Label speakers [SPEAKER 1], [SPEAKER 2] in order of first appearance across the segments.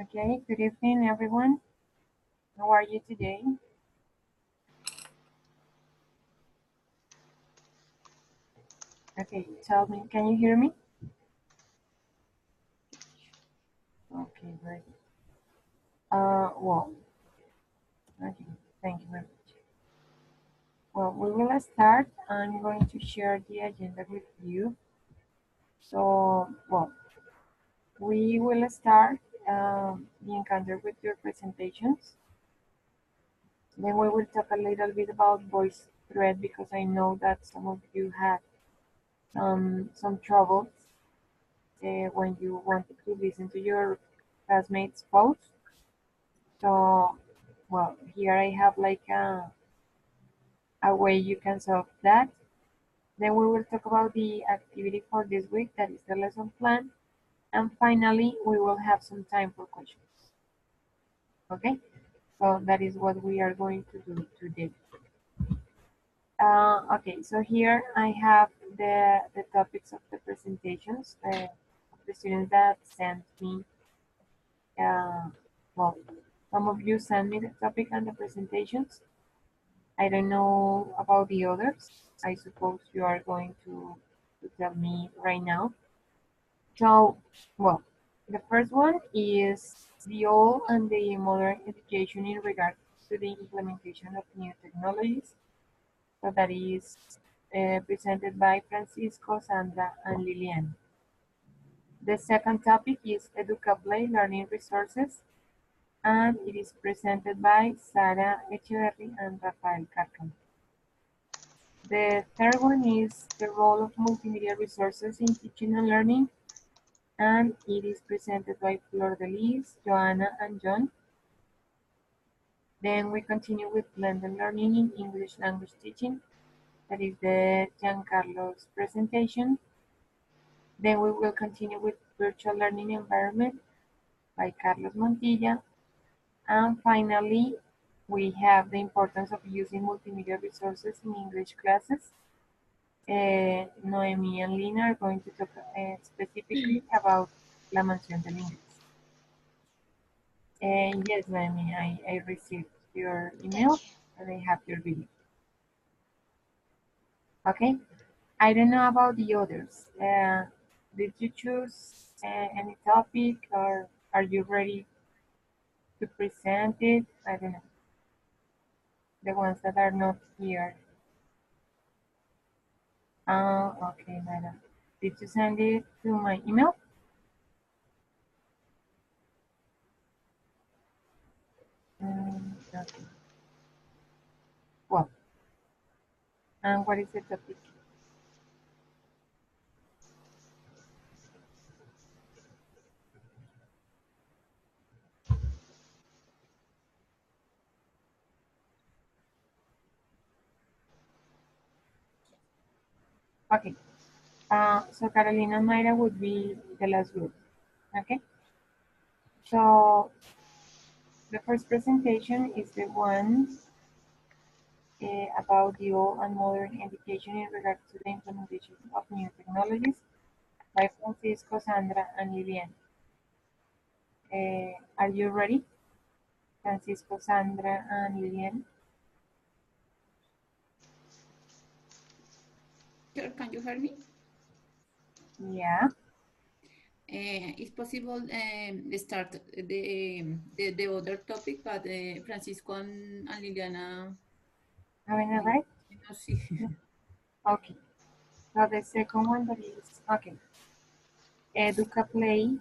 [SPEAKER 1] Okay, good evening, everyone. How are you today? Okay, tell me, can you hear me? Okay, great. Well, okay, thank you very much. Well, we will start. I'm going to share the agenda with you. So, well, we will start the encounter with your presentations. Then we will talk a little bit about voice thread because I know that some of you had some troubles when you wanted to listen to your classmates' posts. So, well, here I have like a way you can solve that. Then we will talk about the activity for this week, that is the lesson plan. And finally, we will have some time for questions. Okay, so that is what we are going to do today. Okay, so here I have the topics of the presentations, the students that sent me, well, some of you sent me the topic and the presentations. I don't know about the others. I suppose you are going to tell me right now. So, well, the first one is the old and the modern education in regard to the implementation of new technologies. So that is presented by Francisco, Sandra, and Lilian. The second topic is EducaPlay Learning Resources, and it is presented by Sara Echeverri and Rafael Carcam. The third one is the role of multimedia resources in teaching and learning, and it is presented by Flor de Lis, Joanna, and John. Then we continue with blended learning in English language teaching. That is the Giancarlo's presentation. Then we will continue with virtual learning environment by Carlos Montilla. And finally, we have the importance of using multimedia resources in English classes. Noemi and Lina are going to talk specifically about La Mansión del Inglés. Yes, Noemi, I received your email and I have your video. Okay, I don't know about the others. Did you choose any topic or are you ready to present it? I don't know. The ones that are not here. Okay, madam. Did you send it to my email? Okay. Well, and what is the topic? Okay. So Carolina and Mayra would be the last group. Okay. So the first presentation is the one about the old and modern education in regards to the implementation of new technologies by Francisco, Sandra, and Lilian. Are you ready? Francisco, Sandra, and Lilian?
[SPEAKER 2] Sure, can you hear me?
[SPEAKER 1] Yeah.
[SPEAKER 2] It's possible start the other topic, but Francisco and Liliana.
[SPEAKER 1] Having it right?
[SPEAKER 2] No, see.
[SPEAKER 1] Okay. So the second one that is, okay. Educa Play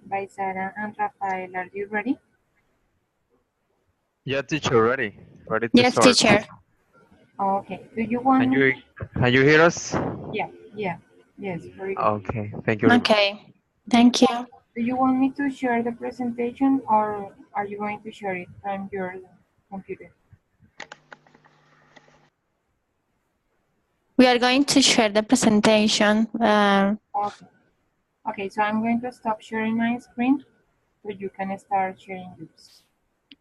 [SPEAKER 1] by Sarah and Rafael. Are you ready?
[SPEAKER 3] Yeah, teacher, ready. Ready to
[SPEAKER 4] Yes,
[SPEAKER 3] start.
[SPEAKER 4] teacher.
[SPEAKER 1] Okay. Do you want me?
[SPEAKER 3] Can you hear us?
[SPEAKER 1] Yeah, yeah. Yes, very good.
[SPEAKER 3] Okay, thank you very much.
[SPEAKER 4] Okay. Thank you.
[SPEAKER 1] Do you want me to share the presentation or are you going to share it from your computer?
[SPEAKER 4] We are going to share the presentation.
[SPEAKER 1] Okay. Okay, so I'm going to stop sharing my screen so you can start sharing yours.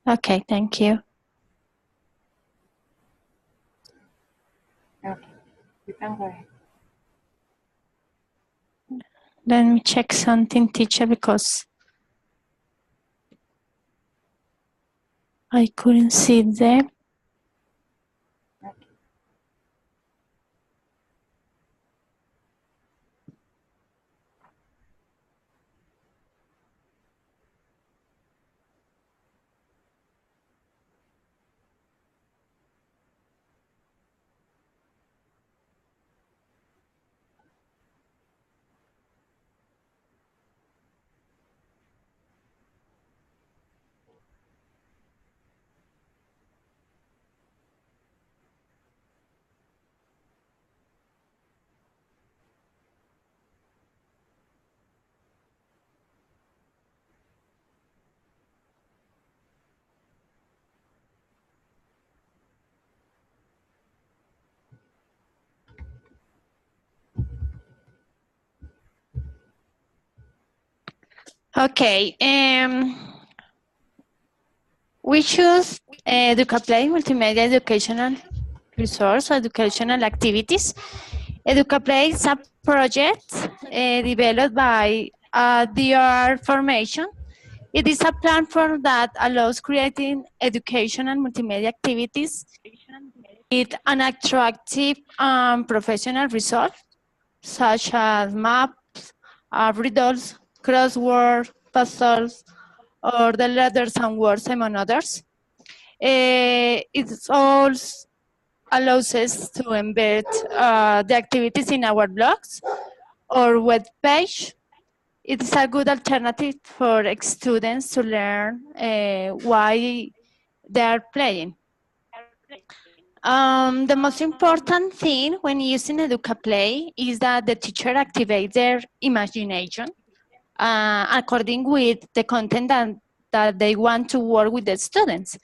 [SPEAKER 4] Okay, thank you.
[SPEAKER 1] Okay, you can go ahead.
[SPEAKER 4] Let me check something, teacher, because I couldn't see the. Okay. We choose EducaPlay Multimedia Educational Resource Educational Activities. EducaPlay is a project developed by DR Formation. It is a platform that allows creating educational multimedia activities with an attractive professional result, such as maps, riddles, crossword, puzzles, or the letters and words, among others. It also allows us to embed the activities in our blogs or web page. It is a good alternative for students to learn why they are playing. The most important thing when using EducaPlay is that the teacher activates their imagination according with the content that they want to work with the students.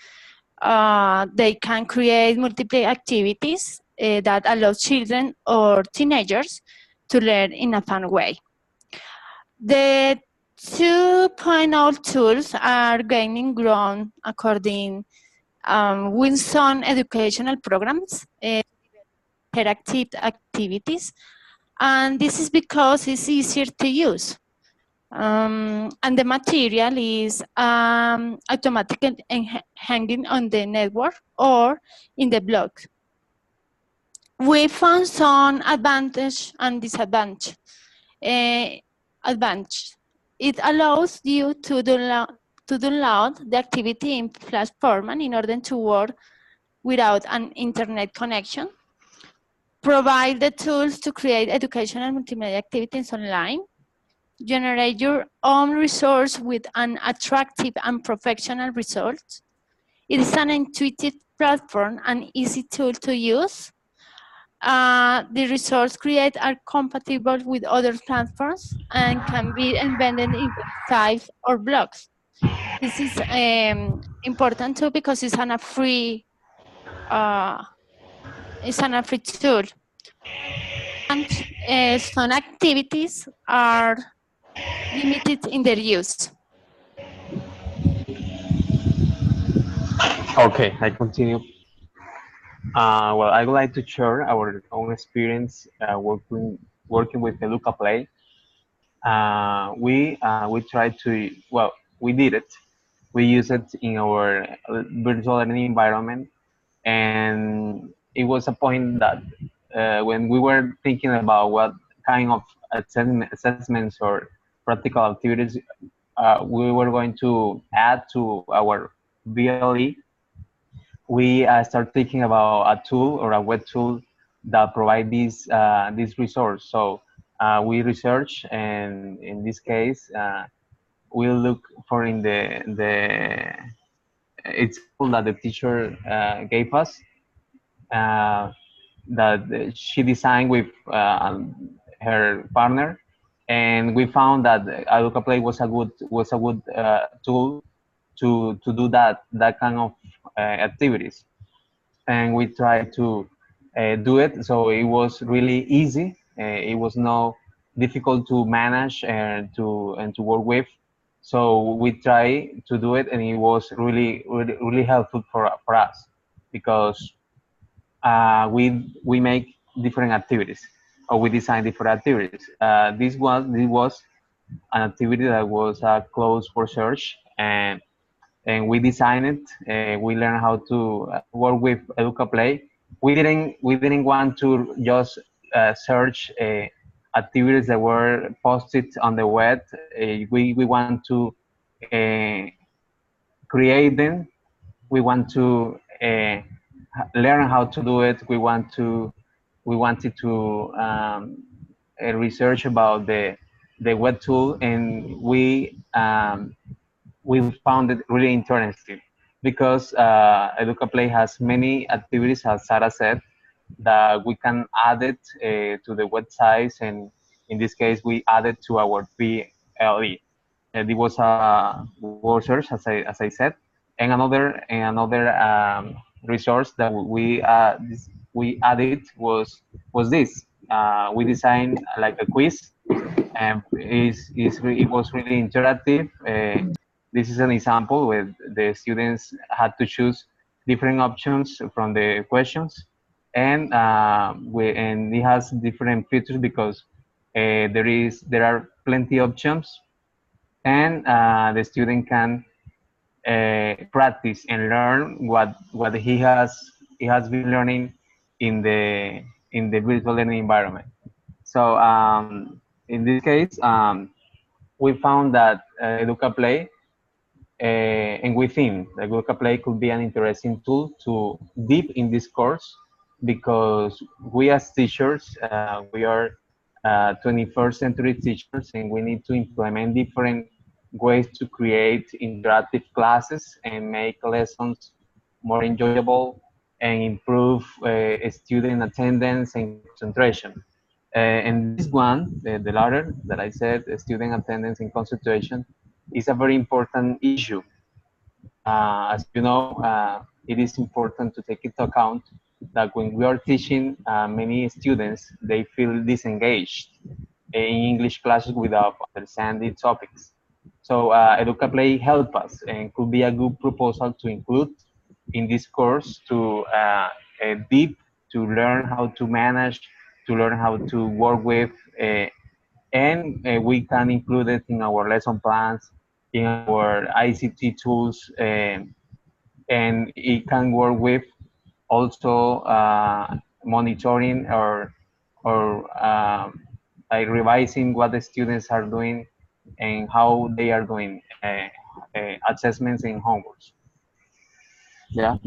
[SPEAKER 4] They can create multiple activities that allow children or teenagers to learn in a fun way. The 2.0 tools are gaining ground according with some educational programs, interactive activities, and this is because it's easier to use. And the material is automatically hanging on the network or in the blog. We found some advantage and disadvantage. Advantage. It allows you to download the activity in Flash format in order to work without an internet connection. Provide the tools to create educational multimedia activities online. Generate your own resource with an attractive and professional result. It is an intuitive platform and easy tool to use. The resources created are compatible with other platforms and can be embedded in websites or blogs. This is important too because it's a free tool. And some activities are limited in their use.
[SPEAKER 3] Okay, I continue. Well, I would like to share our own experience working with the EducaPlay. We tried to, well, we did it. We use it in our virtual learning environment, and it was a point that when we were thinking about what kind of assessments or practical activities we were going to add to our VLE, we start thinking about a tool or a web tool that provide this resource. So we research, and in this case, we'll look for in the example that the teacher gave us that she designed with her partner, and we found that EducaPlay was a good tool to do that kind of activities, and we tried to do it. So it was really easy. It was not difficult to manage and to work with. So we tried to do it, and it was really helpful for us because we make different activities, or we design different activities. This was an activity that was a closed research, and and we designed it. We learned how to work with EducaPlay. We didn't want to just search activities that were posted on the web. We want to uh, create them. We want to learn how to do it. We wanted to research about the web tool, and we found it really interesting because EducaPlay has many activities, as Sarah said, that we can add it to the websites, and in this case, we added to our PLE. It was a word search, as I said, and another resource that we added was this. We designed like a quiz, and it was really interactive. This is an example where the students had to choose different options from the questions, and and it has different features because there are plenty of options, and the student can practice and learn what he has been learning in the virtual learning environment. So in this case, we found that EducaPlay and we think that EducaPlay could be an interesting tool to deep in this course because we as teachers, we are 21st century teachers, and we need to implement different ways to create interactive classes and make lessons more enjoyable and improve student attendance and concentration. And this one, the latter that I said, student attendance and concentration, is a very important issue. As you know, it is important to take into account that when we are teaching many students, they feel disengaged in English classes without understanding topics. So EducaPlay help us and could be a good proposal to include in this course to deep to learn how to manage, to learn how to work with, and we can include it in our lesson plans, in our ICT tools, and it can work with also monitoring or like revising what the students are doing and how they are doing assessments and homeworks. Yeah,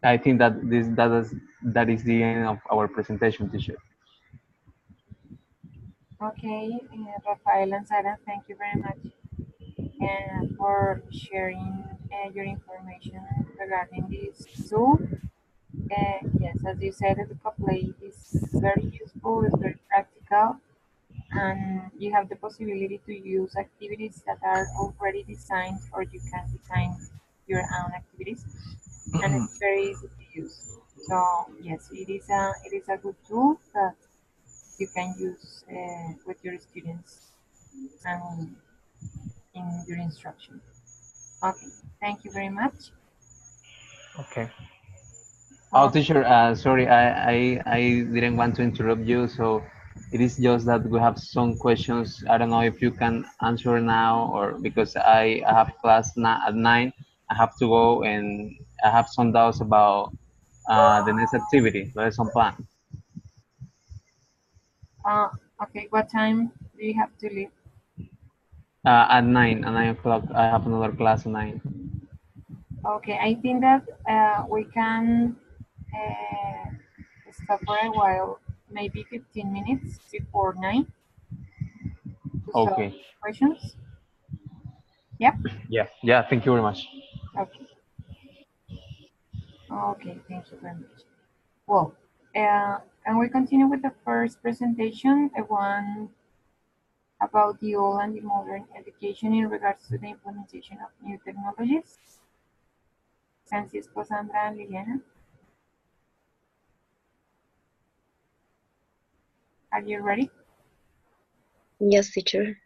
[SPEAKER 3] I think that is the end of our presentation, teacher.
[SPEAKER 1] Okay, Rafael and Sarah, thank you very much for sharing your information regarding this tool. Yes, as you said, EducaPlay is very useful, it's very practical, and you have the possibility to use activities that are already designed, or you can design your own activities, and it's very easy to use. So yes, it is a good tool that you can use with your students and in your instruction. Okay, thank you very much.
[SPEAKER 3] Okay. Oh,
[SPEAKER 1] Well,
[SPEAKER 3] teacher, sorry, I didn't want to interrupt you. So it is just that we have some questions. I don't know if you can answer now or because I have class at 9. I have to go and I have some doubts about the next activity, the lesson plan.
[SPEAKER 1] okay, what time do you have to leave?
[SPEAKER 3] At 9 o'clock, I have another class at 9.
[SPEAKER 1] Okay, I think that we can stop for a while, maybe 15 minutes before 9 to solve
[SPEAKER 3] Okay.
[SPEAKER 1] questions. Yep.
[SPEAKER 3] Yeah. Thank you very much.
[SPEAKER 1] Okay. Okay, thank you very much. Well, and we continue with the first presentation, the one about the old and the modern education in regards to the implementation of new technologies. Francisco, Sandra, and Liliana, are you ready?
[SPEAKER 5] Yes, teacher.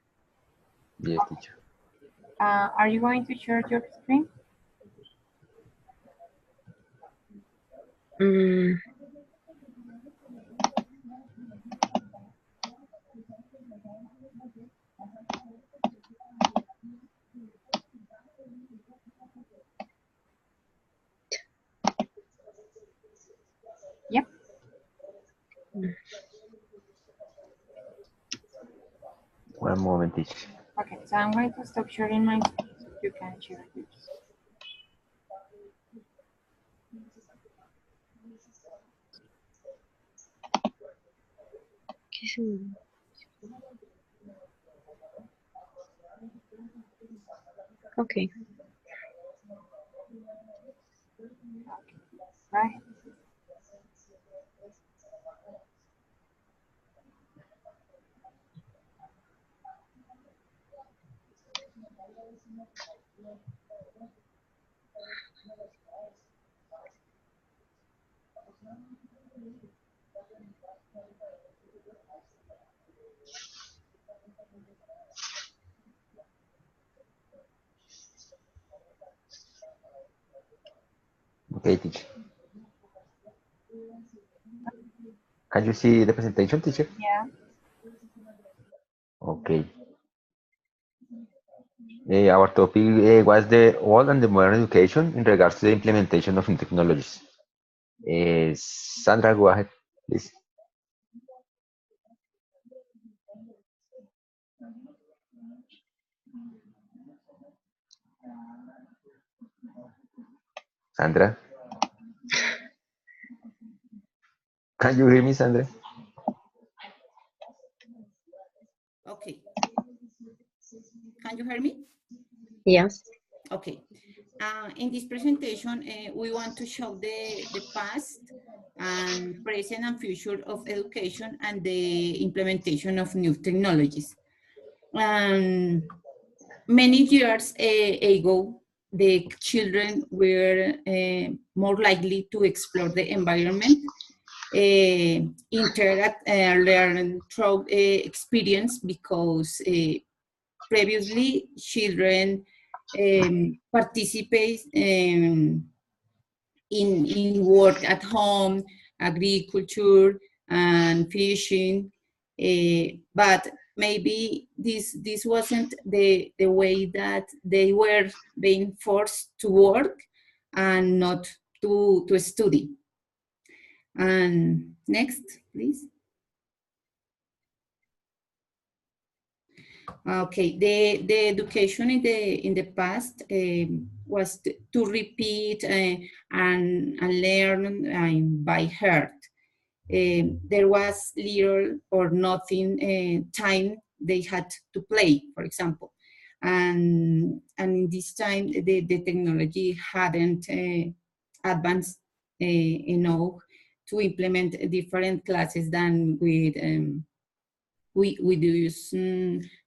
[SPEAKER 6] Yes, teacher.
[SPEAKER 1] Are you going to share your screen?
[SPEAKER 5] Mm,
[SPEAKER 6] One moment, teacher.
[SPEAKER 1] Okay, so I'm going to stop sharing my screen so you can share yours.
[SPEAKER 5] Okay.
[SPEAKER 1] Right?
[SPEAKER 6] Okay, teacher. Can you see the presentation, teacher?
[SPEAKER 1] Yeah.
[SPEAKER 6] Okay. Our topic was the old and the modern education in regards to the implementation of new technologies. Sandra, go ahead, please. Sandra, can you hear me, Sandra?
[SPEAKER 2] Okay. Can you hear me?
[SPEAKER 5] Yes.
[SPEAKER 2] Okay. In this presentation, we want to show the past and present and future of education and the implementation of new technologies. Many years ago, the children were more likely to explore the environment, interact, learn through experience because previously children participate in work at home, agriculture, and fishing, but maybe this wasn't the way that they were being forced to work and not to study. And next, please. Okay, the education in the past was to repeat and learn by heart. There was little or nothing time they had to play, for example. And in this time, the technology hadn't advanced enough to implement different classes than with we do use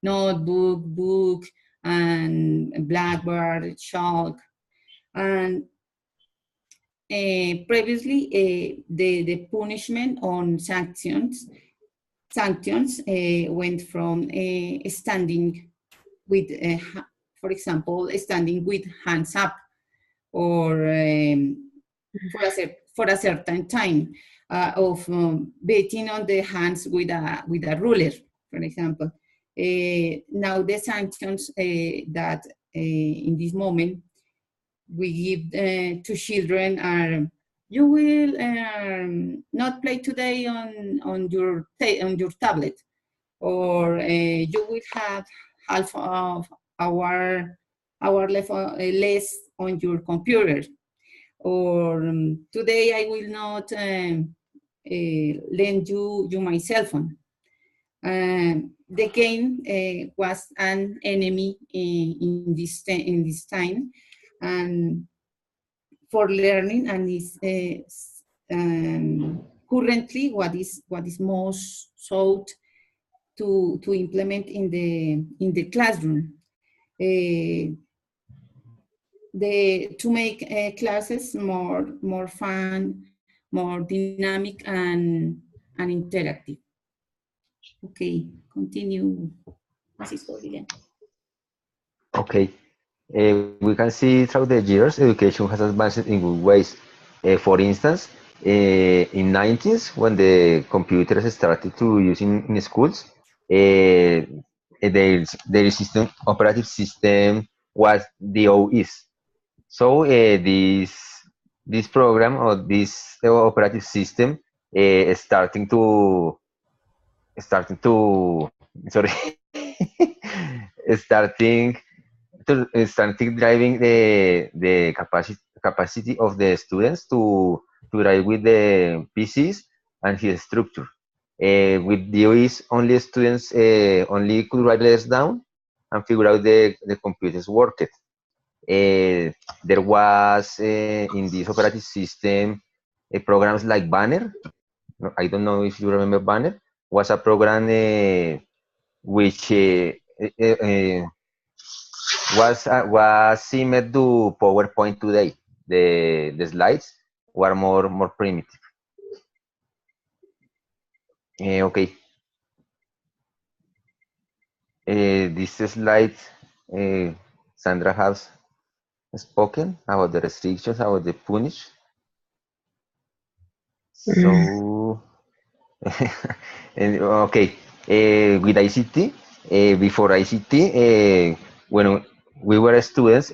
[SPEAKER 2] notebook, book, and Blackboard, chalk. And previously, the punishment on sanctions went from standing with, for example, standing with hands up, or for a certain time, of beating on the hands with a ruler, for example. Now the sanctions that in this moment we give to children are: you will not play today on your tablet, or you will have half of our less on your computer, or today I will not lend you my cell phone. The game was an enemy in this time, and for learning, and is currently what is most sought to implement in the classroom. To make classes more fun, more dynamic, and interactive. Okay, continue, Francisco Lilian.
[SPEAKER 6] Okay. We can see through the years, education has advanced in good ways. For instance, in 90s, when the computers started to use in schools, their operative system was DOS. So this program, or this operative system starting to sorry starting starting driving the capacity of the students to drive with the PCs and his structure. With DOEs, only students only could write letters down and figure out the computer's worked. There was in this operating system programs like Banner. I don't know if you remember Banner. Was a program which was similar to PowerPoint today. The slides were more primitive. Okay. This slide, Sandra has spoken about the restrictions, about the punish. So, okay, with ICT, before ICT, when we were students,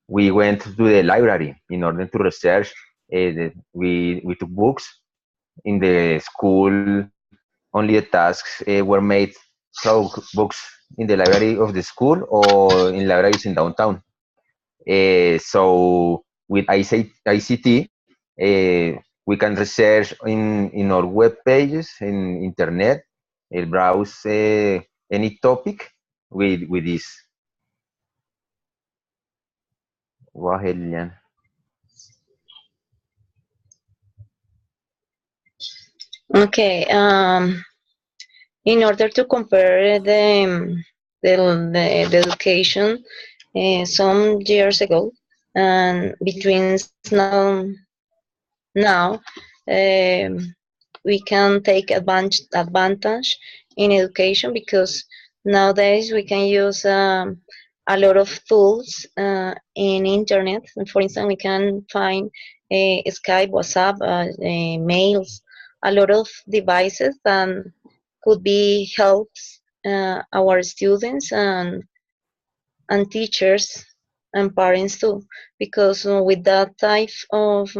[SPEAKER 6] we went to the library in order to research. We took books in the school. Only the tasks were made through books in the library of the school or in libraries in downtown. So with ICT, we can research in our web pages, in internet, browse any topic with this. Go ahead, Lilian.
[SPEAKER 5] Okay. In order to compare the education some years ago and between now, we can take advantage in education because nowadays we can use a lot of tools in internet. For instance, we can find Skype, WhatsApp, mails, a lot of devices that could be helps our students and teachers and parents too, because with that type of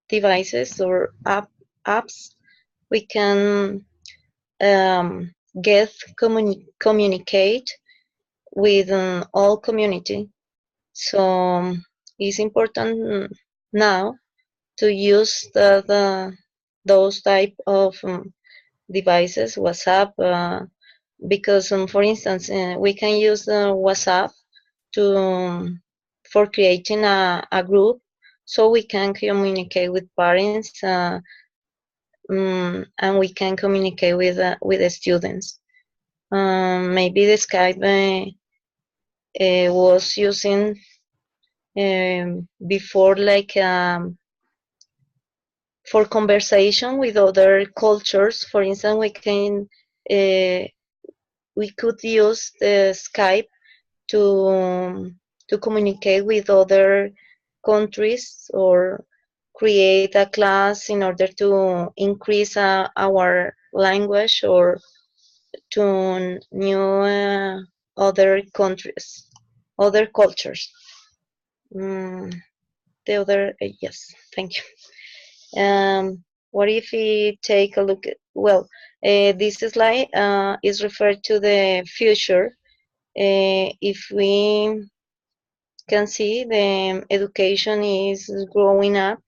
[SPEAKER 5] devices or apps, we can get communicate with all community. So it's important now to use those type of devices, WhatsApp, because for instance, we can use WhatsApp to for creating a group so we can communicate with parents and we can communicate with the students. Maybe the Skype was using before like for conversation with other cultures. For instance, we could use the Skype to communicate with other countries or create a class in order to increase our language or to new other countries, other cultures. The other, yes, thank you. What if we take a look at, well, this slide is referred to the future. If we can see, the education is growing up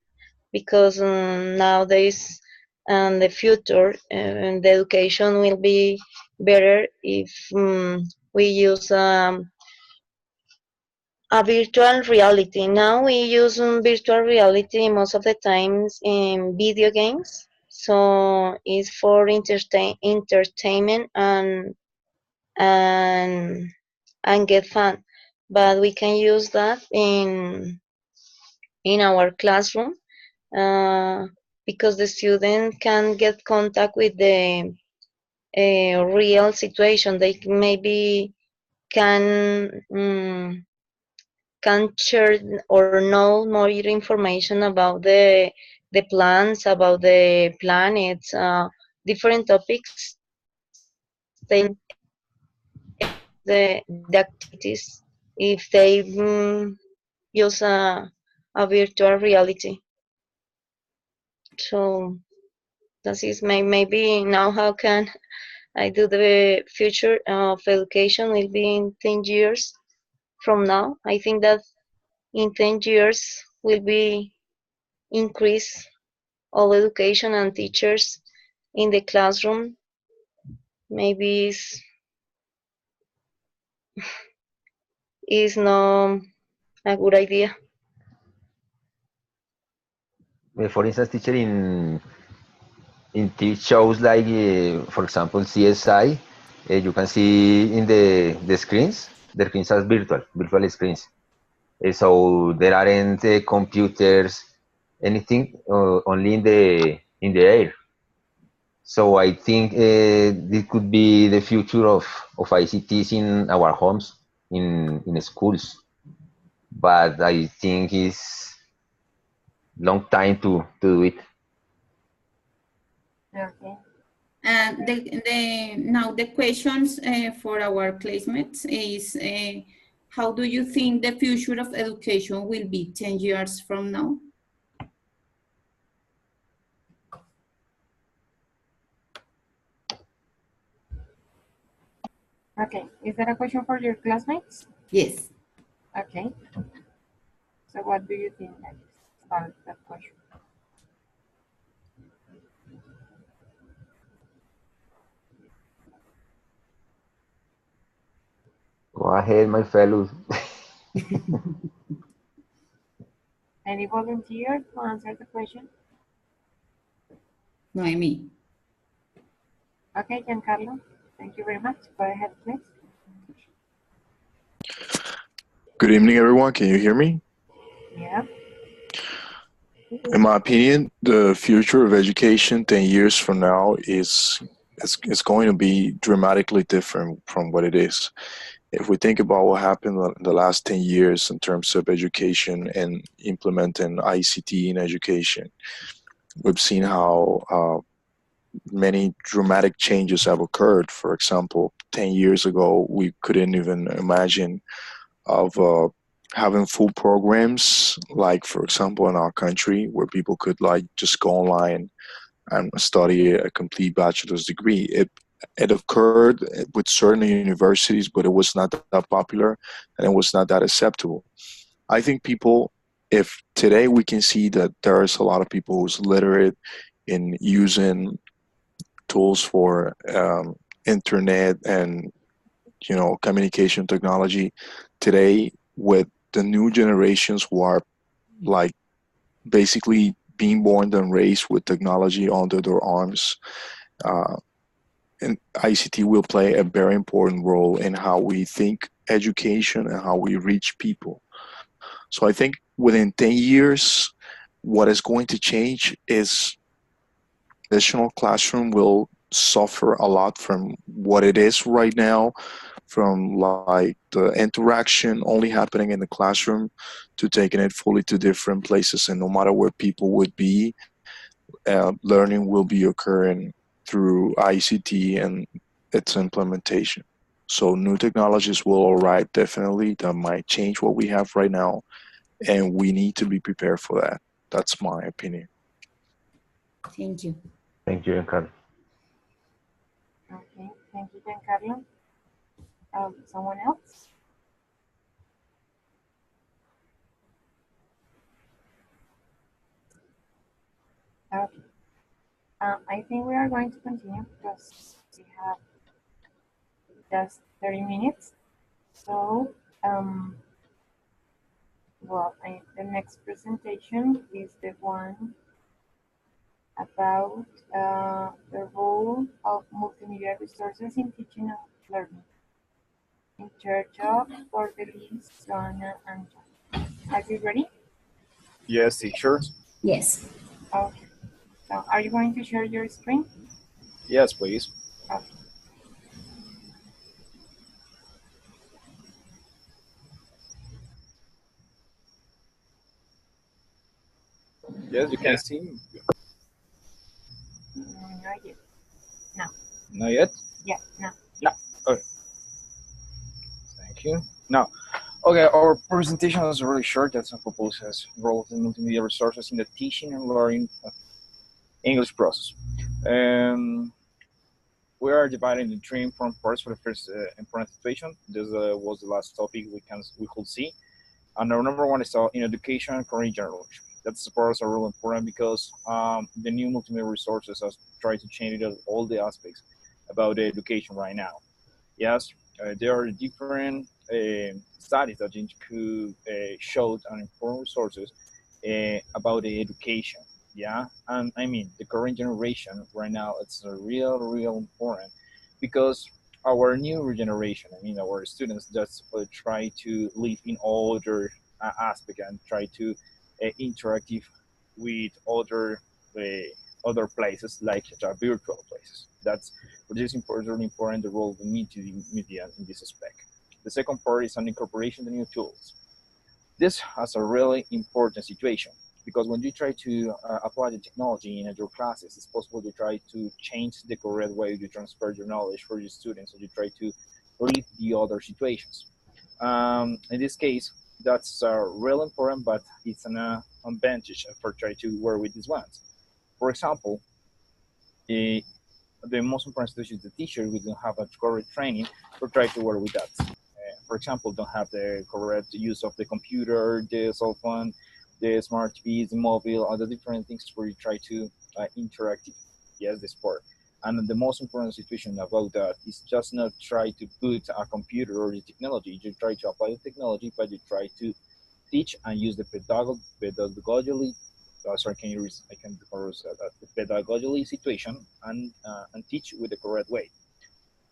[SPEAKER 5] because nowadays and the future, the education will be better if we use a virtual reality. Now we use virtual reality most of the times in video games. So it's for entertainment and get fun. But we can use that in our classroom because the student can get contact with the real situation. They maybe can share or know more information about the plants, about the planets, different topics. They the activities if they use a virtual reality. So that is maybe now how can I do the future of education will be in 10 years from now. I think that in 10 years will be increase all education and teachers in the classroom. Maybe is not a good idea.
[SPEAKER 6] For instance, teacher in TV shows like, for example, CSI, you can see in the screens are virtual screens. So there aren't computers, anything, only in the air. So I think this could be the future of ICTs in our homes, in schools. But I think it's long time to do it.
[SPEAKER 1] Okay.
[SPEAKER 2] And now the questions for our classmates is, how do you think the future of education will be 10 years from now?
[SPEAKER 1] Okay. Is that a question for your classmates?
[SPEAKER 2] Yes.
[SPEAKER 1] Okay. So what do you think about that question?
[SPEAKER 6] Go ahead, my fellows.
[SPEAKER 1] Any volunteer to answer the question?
[SPEAKER 2] Noemi.
[SPEAKER 1] Okay, Giancarlo. Thank you very much. Go ahead, please.
[SPEAKER 7] Good evening, everyone. Can you hear me?
[SPEAKER 1] Yeah.
[SPEAKER 7] In my opinion, the future of education 10 years from now is going to be dramatically different from what it is. If we think about what happened in the last 10 years in terms of education and implementing ICT in education, we've seen how many dramatic changes have occurred. For example, 10 years ago, we couldn't even imagine of having full programs, like, for example, in our country, where people could like just go online and study a complete bachelor's degree. It occurred with certain universities, but it was not that popular and it was not that acceptable. I think people, if today we can see that there's a lot of people who's literate in using tools for internet and communication technology today, with the new generations who are like basically being born and raised with technology under their arms, and ICT will play a very important role in how we think education and how we reach people. So I think within 10 years, what is going to change is traditional classroom will suffer a lot from what it is right now, from like the interaction only happening in the classroom to taking it fully to different places. And no matter where people would be, learning will be occurring through ICT and its implementation. So new technologies will arrive definitely that might change what we have right now, and we need to be prepared for that. That's my opinion.
[SPEAKER 2] Thank you.
[SPEAKER 6] Thank you, Giancarlo.
[SPEAKER 1] Okay. Thank you, Giancarlo. Someone else? Okay. I think we are going to continue because we have just 30 minutes. So, well, the next presentation is the one about the role of multimedia resources in teaching and learning. In charge of Bordelis, Joanna, and John. Are you ready?
[SPEAKER 8] Yes, teacher.
[SPEAKER 2] Yes.
[SPEAKER 1] Okay. So, are you going to share your screen?
[SPEAKER 8] Yes, please.
[SPEAKER 1] Okay.
[SPEAKER 8] Yes, you can see me.
[SPEAKER 1] Not yet. No.
[SPEAKER 8] Not yet?
[SPEAKER 1] Yeah, no.
[SPEAKER 8] Yeah. Okay. Thank you. Now, okay, our presentation is really short. That's a proposes role in multimedia resources in the teaching and learning of English process. we are dividing the three important parts for the first important situation. This was the last topic we could see. And our number one is in education and career generation. That's parts are really important because the new multimedia resources have tried to change all the aspects about the education right now. Yes, there are different studies that could show and important resources about the education. Yeah, and I mean the current generation right now, it's real important because our new generation, I mean our students, just try to live in other aspect and try to interactive with other places like virtual places. That's for this really important the role of the media in this aspect. The second part is on incorporation of the new tools. This has a really important situation because when you try to apply the technology in your classes, it's possible to try to change the correct way you transfer your knowledge for your students, and you try to leave the other situations. In this case, that's real important, but it's an advantage for trying to work with these ones. For example, the most important situation is the teacher. We don't have a correct training for trying to work with that. For example, don't have the correct use of the computer, the cell phone, the smart TVs, the mobile, other different things where you try to interact. Yes, the sport. And the most important situation about that is just not try to put a computer or the technology. You try to apply the technology, but you try to teach and use the pedagogically. Sorry, can you? I can reverse that. The pedagogically situation and teach with the correct way.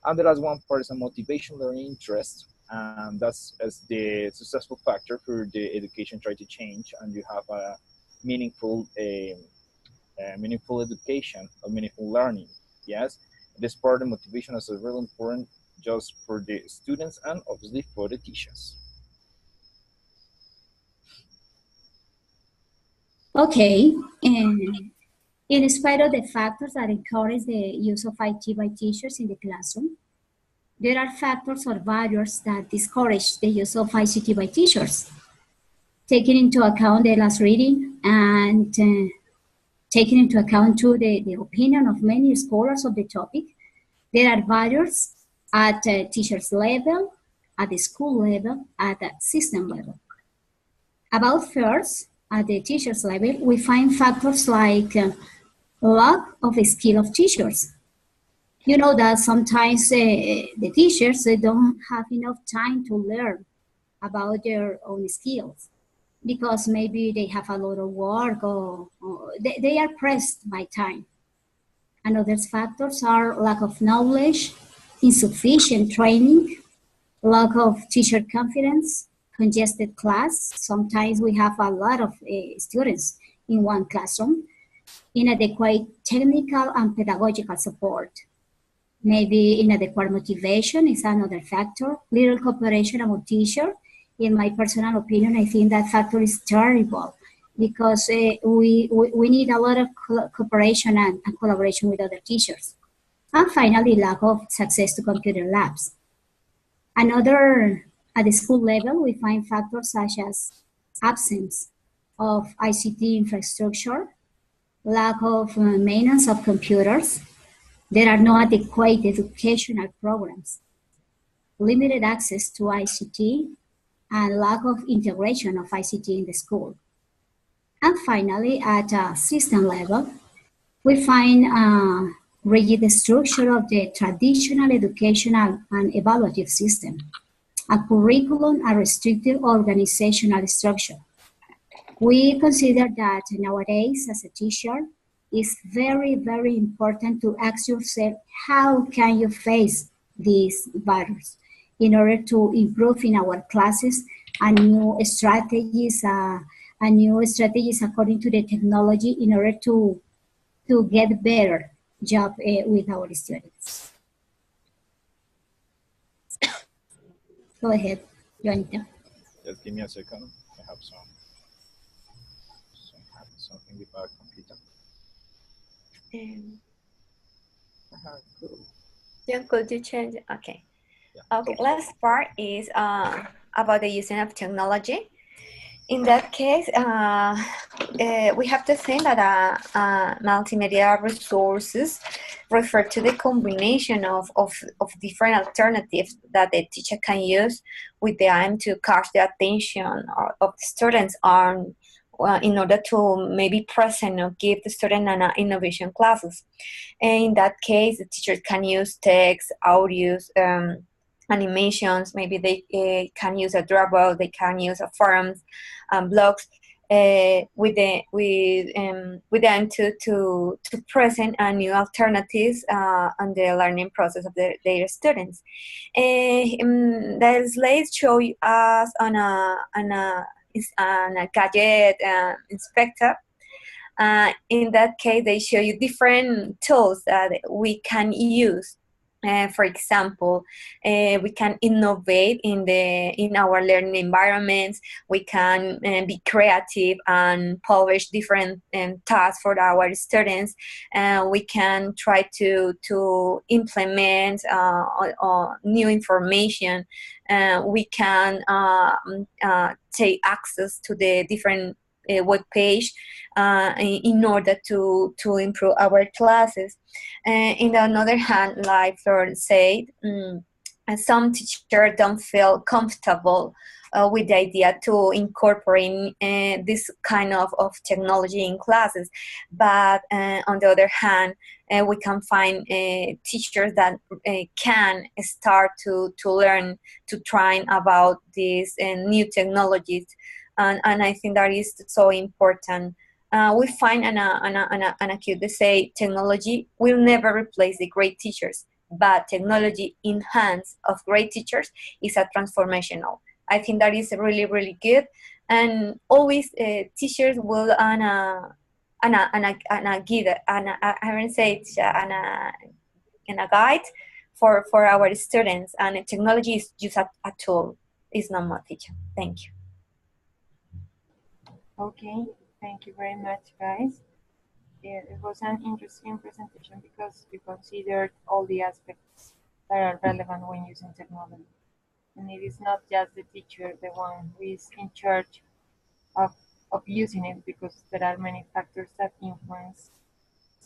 [SPEAKER 8] And the last one part is a motivation, learning, interest. And that's as the successful factor for the education try to change, and you have a meaningful education or meaningful learning. Yes, this part of motivation is really important just for the students and obviously for the teachers.
[SPEAKER 9] Okay, and in spite of the factors that encourage the use of IT by teachers in the classroom, there are factors or barriers that discourage the use of ICT by teachers. Taking into account the last reading and taking into account too the opinion of many scholars of the topic, there are barriers at teachers level, at the school level, at the system level. About first, at the teachers level, we find factors like lack of a skill of teachers. You know that sometimes the teachers don't have enough time to learn about their own skills because maybe they have a lot of work or they are pressed by time. And other factors are lack of knowledge, insufficient training, lack of teacher confidence, congested class. Sometimes we have a lot of students in one classroom, inadequate technical and pedagogical support. Maybe inadequate motivation is another factor. Little cooperation among teachers. In my personal opinion, I think that factor is terrible because we need a lot of cooperation and collaboration with other teachers. And finally, lack of access to computer labs. Another, at the school level, we find factors such as absence of ICT infrastructure, lack of maintenance of computers. There are no adequate educational programs, limited access to ICT, and lack of integration of ICT in the school. And finally, at a system level, we find rigid structure of the traditional educational and evaluative system, a curriculum, a restrictive organizational structure. We consider that nowadays, as a teacher, it's very, very important to ask yourself, how can you face these barriers in order to improve in our classes and new strategies according to the technology in order to get better job with our students. Go ahead, Joanita.
[SPEAKER 8] Just give me a second. I have something with my computer.
[SPEAKER 10] John, could you change? Okay.
[SPEAKER 8] Yeah.
[SPEAKER 10] Okay, last part is about the using of technology. In that case, we have to think that multimedia resources refer to the combination of different alternatives that the teacher can use with the aim to catch the attention of the students on in order to maybe present or give the student an innovation classes. And in that case, the teachers can use text, audios, animations. Maybe they can use a Dropbox, they can use a forums, blogs, with the aim to present a new alternatives on the learning process of their students. The slides show us on a gadget inspector. In that case, they show you different tools that we can use. For example, we can innovate in our learning environments. We can be creative and publish different tasks for our students. We can try to implement new information. We can take access to the different web page in order to improve our classes. In the other hand, like Flor said, some teachers don't feel comfortable with the idea to incorporate this kind of technology in classes. But on the other hand, we can find teachers that can start to learn, to try about these new technologies. And I think that is so important. We find they say technology will never replace the great teachers, but technology in hands of great teachers is a transformational. I think that is really, really good. And always teachers will guide for our students, and technology is just a tool. It's not more teacher. Thank you.
[SPEAKER 1] Okay, thank you very much, guys. It was an interesting presentation because we considered all the aspects that are relevant when using technology. And it is not just the teacher, the one who is in charge of using it, because there are many factors that influence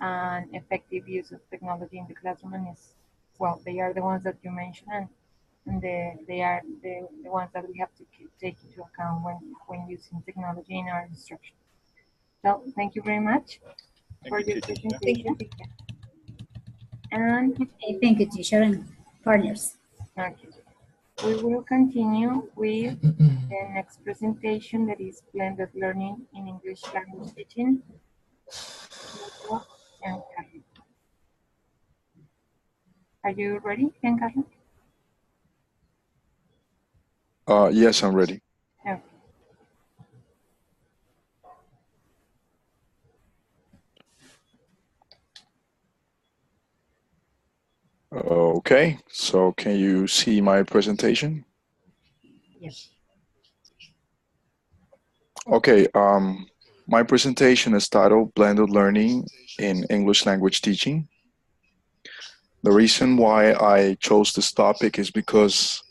[SPEAKER 1] an effective use of technology in the classroom. And they are the ones that you mentioned, and they are the ones that we have to take into account when using technology in our instruction. So thank you very much for your presentation. And
[SPEAKER 9] okay, thank you, teacher and partners.
[SPEAKER 1] Okay. We will continue with the next presentation, that is blended learning in English language teaching. Are you ready, Giancarlo?
[SPEAKER 7] Yes, I'm ready.
[SPEAKER 1] Okay.
[SPEAKER 7] Okay, so can you see my presentation?
[SPEAKER 1] Yes.
[SPEAKER 7] Okay, my presentation is titled Blended Learning in English Language Teaching. The reason why I chose this topic is because,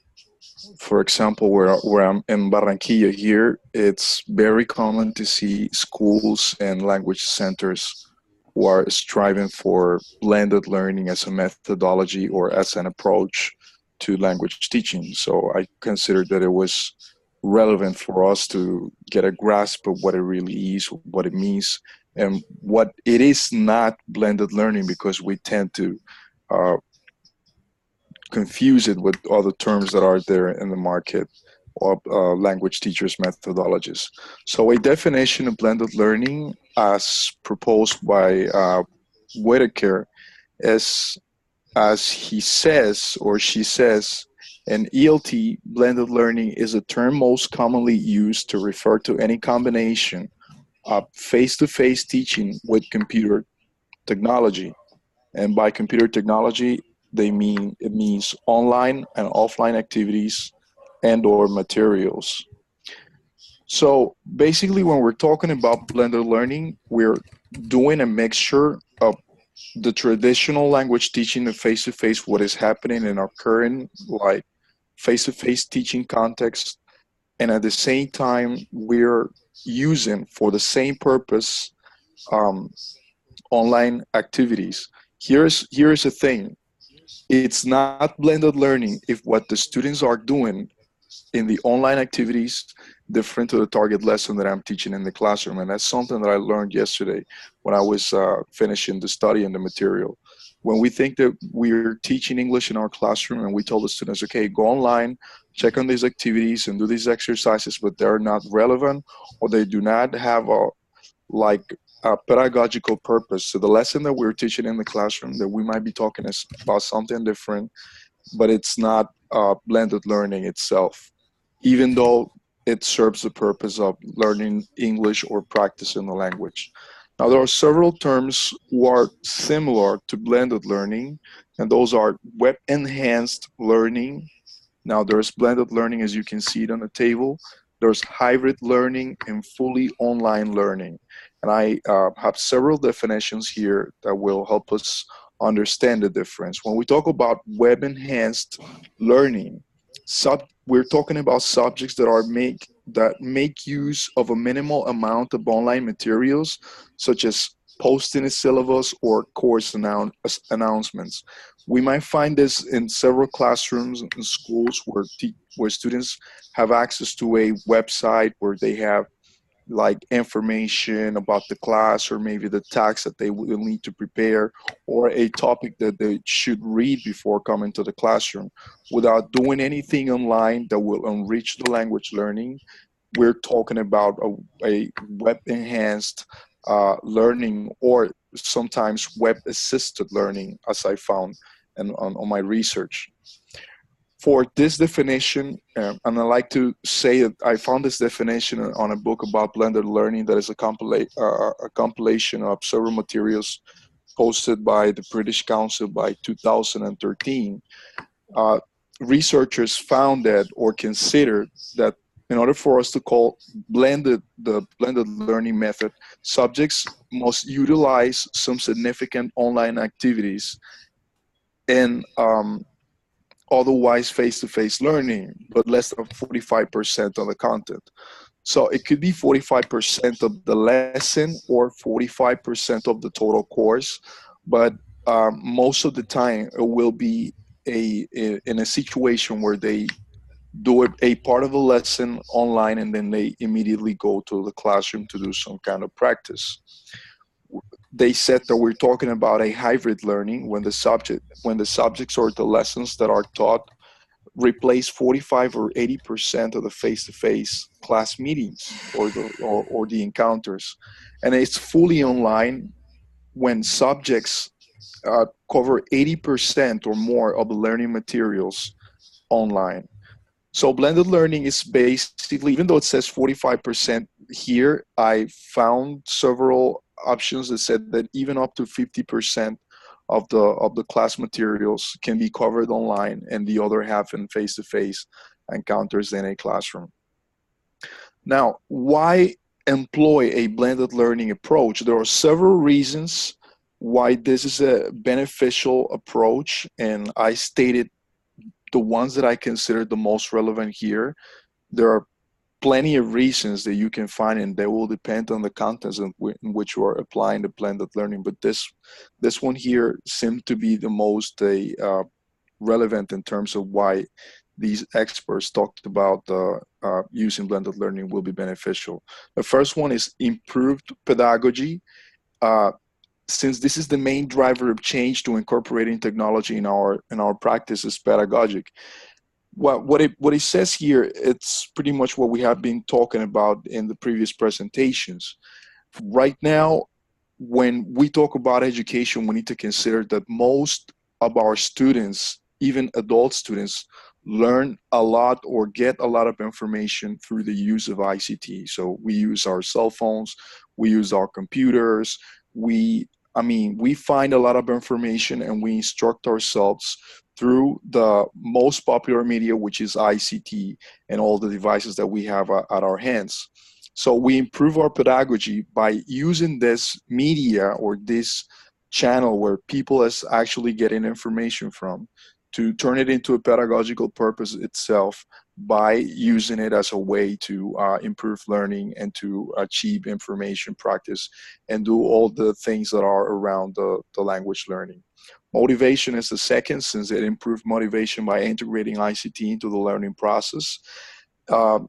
[SPEAKER 7] for example, where I'm in Barranquilla here, it's very common to see schools and language centers who are striving for blended learning as a methodology or as an approach to language teaching. So I considered that it was relevant for us to get a grasp of what it really is, what it means, and what it is not blended learning, because we tend to confuse it with other terms that are there in the market of language teachers' methodologies. So a definition of blended learning as proposed by Whitaker is, as he says or she says, an ELT, blended learning, is a term most commonly used to refer to any combination of face-to-face teaching with computer technology. And by computer technology, it means online and offline activities and or materials. So basically, when we're talking about blended learning, we're doing a mixture of the traditional language teaching, the face-to-face, what is happening in our current like face-to-face teaching context, and at the same time we're using for the same purpose online activities. Here's the thing. It's not blended learning if what the students are doing in the online activities different to the target lesson that I'm teaching in the classroom. And that's something that I learned yesterday when I was finishing the study and the material. When we think that we're teaching English in our classroom and we tell the students, okay, go online, check on these activities and do these exercises, but they're not relevant or they do not have a pedagogical purpose. So the lesson that we're teaching in the classroom, that we might be talking about something different, but it's not blended learning itself, even though it serves the purpose of learning English or practicing the language. Now, there are several terms who are similar to blended learning, and those are web-enhanced learning. Now, there's blended learning, as you can see it on the table. There's hybrid learning and fully online learning. And I have several definitions here that will help us understand the difference. When we talk about web-enhanced learning, we're talking about subjects that make use of a minimal amount of online materials, such as posting a syllabus or course announcements. We might find this in several classrooms and schools where students have access to a website where they have like information about the class or maybe the tasks that they will need to prepare or a topic that they should read before coming to the classroom without doing anything online that will enrich the language learning. We're talking about a web-enhanced learning or sometimes web-assisted learning, as I found on my research. For this definition, and I like to say that I found this definition on a book about blended learning that is a compilation of several materials posted by the British Council by 2013. Researchers found that or considered that in order for us to call the blended learning method, subjects must utilize some significant online activities and otherwise face-to-face learning, but less than 45% of the content. So it could be 45% of the lesson or 45% of the total course, but most of the time it will be in a situation where they do a part of the lesson online and then they immediately go to the classroom to do some kind of practice. They said that we're talking about a hybrid learning when the subjects or the lessons that are taught replace 45 or 80% of the face-to-face class meetings or the encounters, and it's fully online when subjects cover 80% or more of the learning materials online. So blended learning is basically, even though it says 45% here, I found several options that said that even up to 50% of the class materials can be covered online and the other half in face-to-face encounters in a classroom. Now, why employ a blended learning approach? There are several reasons why this is a beneficial approach, and I stated the ones that I consider the most relevant here. There are plenty of reasons that you can find, and they will depend on the contents in which you are applying the blended learning. But this one here seemed to be the most relevant in terms of why these experts talked about using blended learning will be beneficial. The first one is improved pedagogy. Since this is the main driver of change to incorporating technology in our practice is pedagogic. What it says here, it's pretty much what we have been talking about in the previous presentations. Right now, when we talk about education, we need to consider that most of our students, even adult students, learn a lot or get a lot of information through the use of ICT. So we use our cell phones, we use our computers, we find a lot of information and we instruct ourselves through the most popular media, which is ICT and all the devices that we have at our hands. So we improve our pedagogy by using this media or this channel where people is actually getting information from to turn it into a pedagogical purpose itself by using it as a way to improve learning and to achieve information practice and do all the things that are around the language learning. Motivation is the second, since it improved motivation by integrating ICT into the learning process.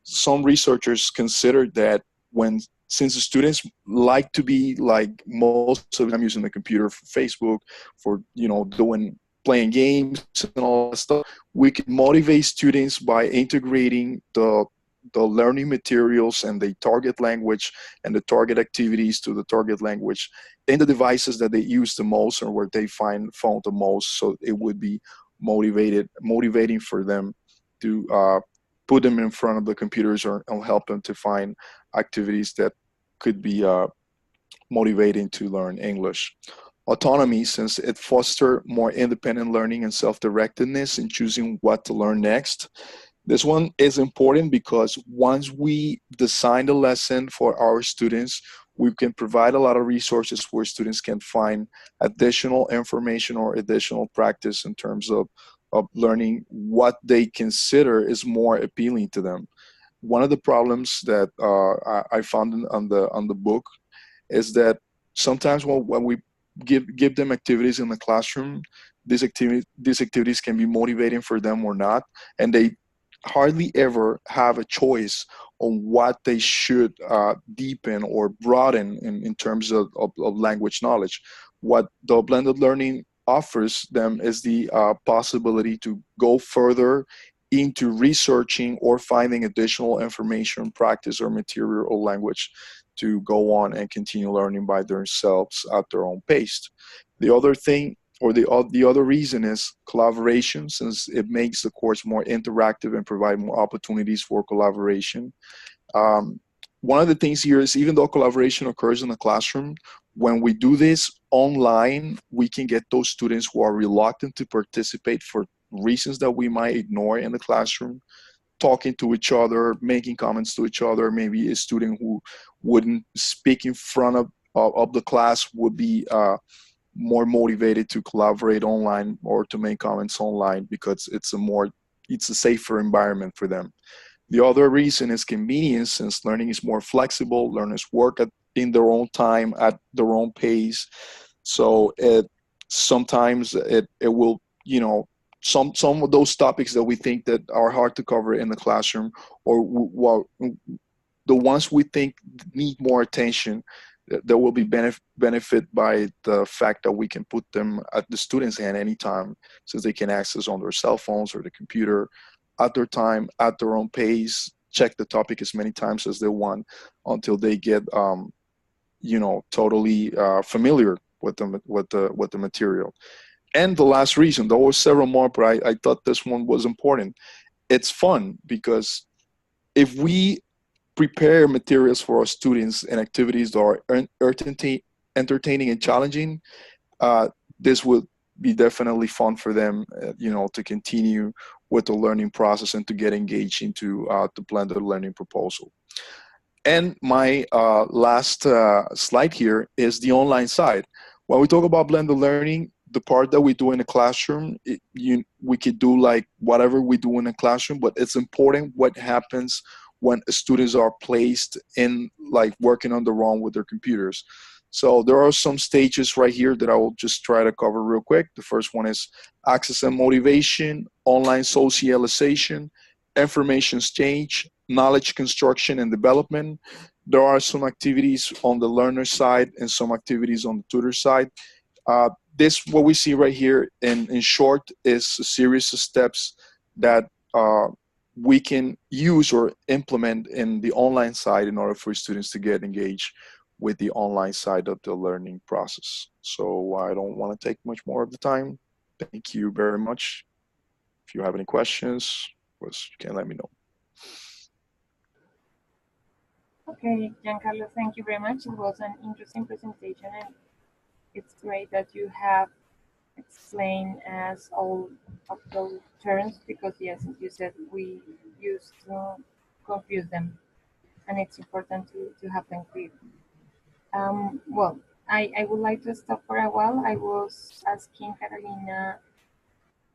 [SPEAKER 7] Some researchers considered that since the students like to be like most of them using the computer for Facebook, for playing games and all that stuff, we can motivate students by integrating the learning materials and the target language and the target activities to the target language in the devices that they use the most or where they found the most. So it would be motivating for them to put them in front of the computers or help them to find activities that could be motivating to learn English. Autonomy, since it fosters more independent learning and self-directedness in choosing what to learn next. This one is important because once we design the lesson for our students, we can provide a lot of resources where students can find additional information or additional practice in terms of learning what they consider is more appealing to them. One of the problems that I found on the book is that sometimes when we give them activities in the classroom, these activities can be motivating for them or not, and they hardly ever have a choice on what they should deepen or broaden in terms of language knowledge. What the blended learning offers them is the possibility to go further into researching or finding additional information, practice, or material or language to go on and continue learning by themselves at their own pace. The other thing, or the other reason, is collaboration, since it makes the course more interactive and provide more opportunities for collaboration. One of the things here is, even though collaboration occurs in the classroom, when we do this online, we can get those students who are reluctant to participate for reasons that we might ignore in the classroom, talking to each other, making comments to each other. Maybe a student who wouldn't speak in front of the class would be more motivated to collaborate online or to make comments online because it's a safer environment for them. The other reason is convenience, since learning is more flexible. Learners work in their own time, at their own pace. So sometimes it will, some of those topics that we think that are hard to cover in the classroom, or the ones we think need more attention, there will be benefit by the fact that we can put them at the student's hand anytime, since they can access on their cell phones or the computer at their time, at their own pace, check the topic as many times as they want until they get totally familiar with the material. And the last reason, there were several more, but I thought this one was important. It's fun, because if we prepare materials for our students and activities that are entertaining and challenging, this will be definitely fun for them, to continue with the learning process and to get engaged into the blended learning proposal. And my last slide here is the online side. When we talk about blended learning, the part that we do in the classroom, we could do like whatever we do in the classroom, but it's important what happens when students are placed in, like, working on their own with their computers. So there are some stages right here that I will just try to cover real quick. The first one is access and motivation, online socialization, information exchange, knowledge construction and development. There are some activities on the learner side and some activities on the tutor side. This, what we see right here in short, is a series of steps that we can use or implement in the online side in order for students to get engaged with the online side of the learning process. So I don't want to take much more of the time. Thank you very much. If you have any questions, you can let me know.
[SPEAKER 1] Okay, Giancarlo, thank you very much. It was an interesting presentation, and it's great that you have explained as all of those terms, because yes, as you said, we used to confuse them, and it's important to have them clear. Well, I would like to stop for a while. I was asking Carolina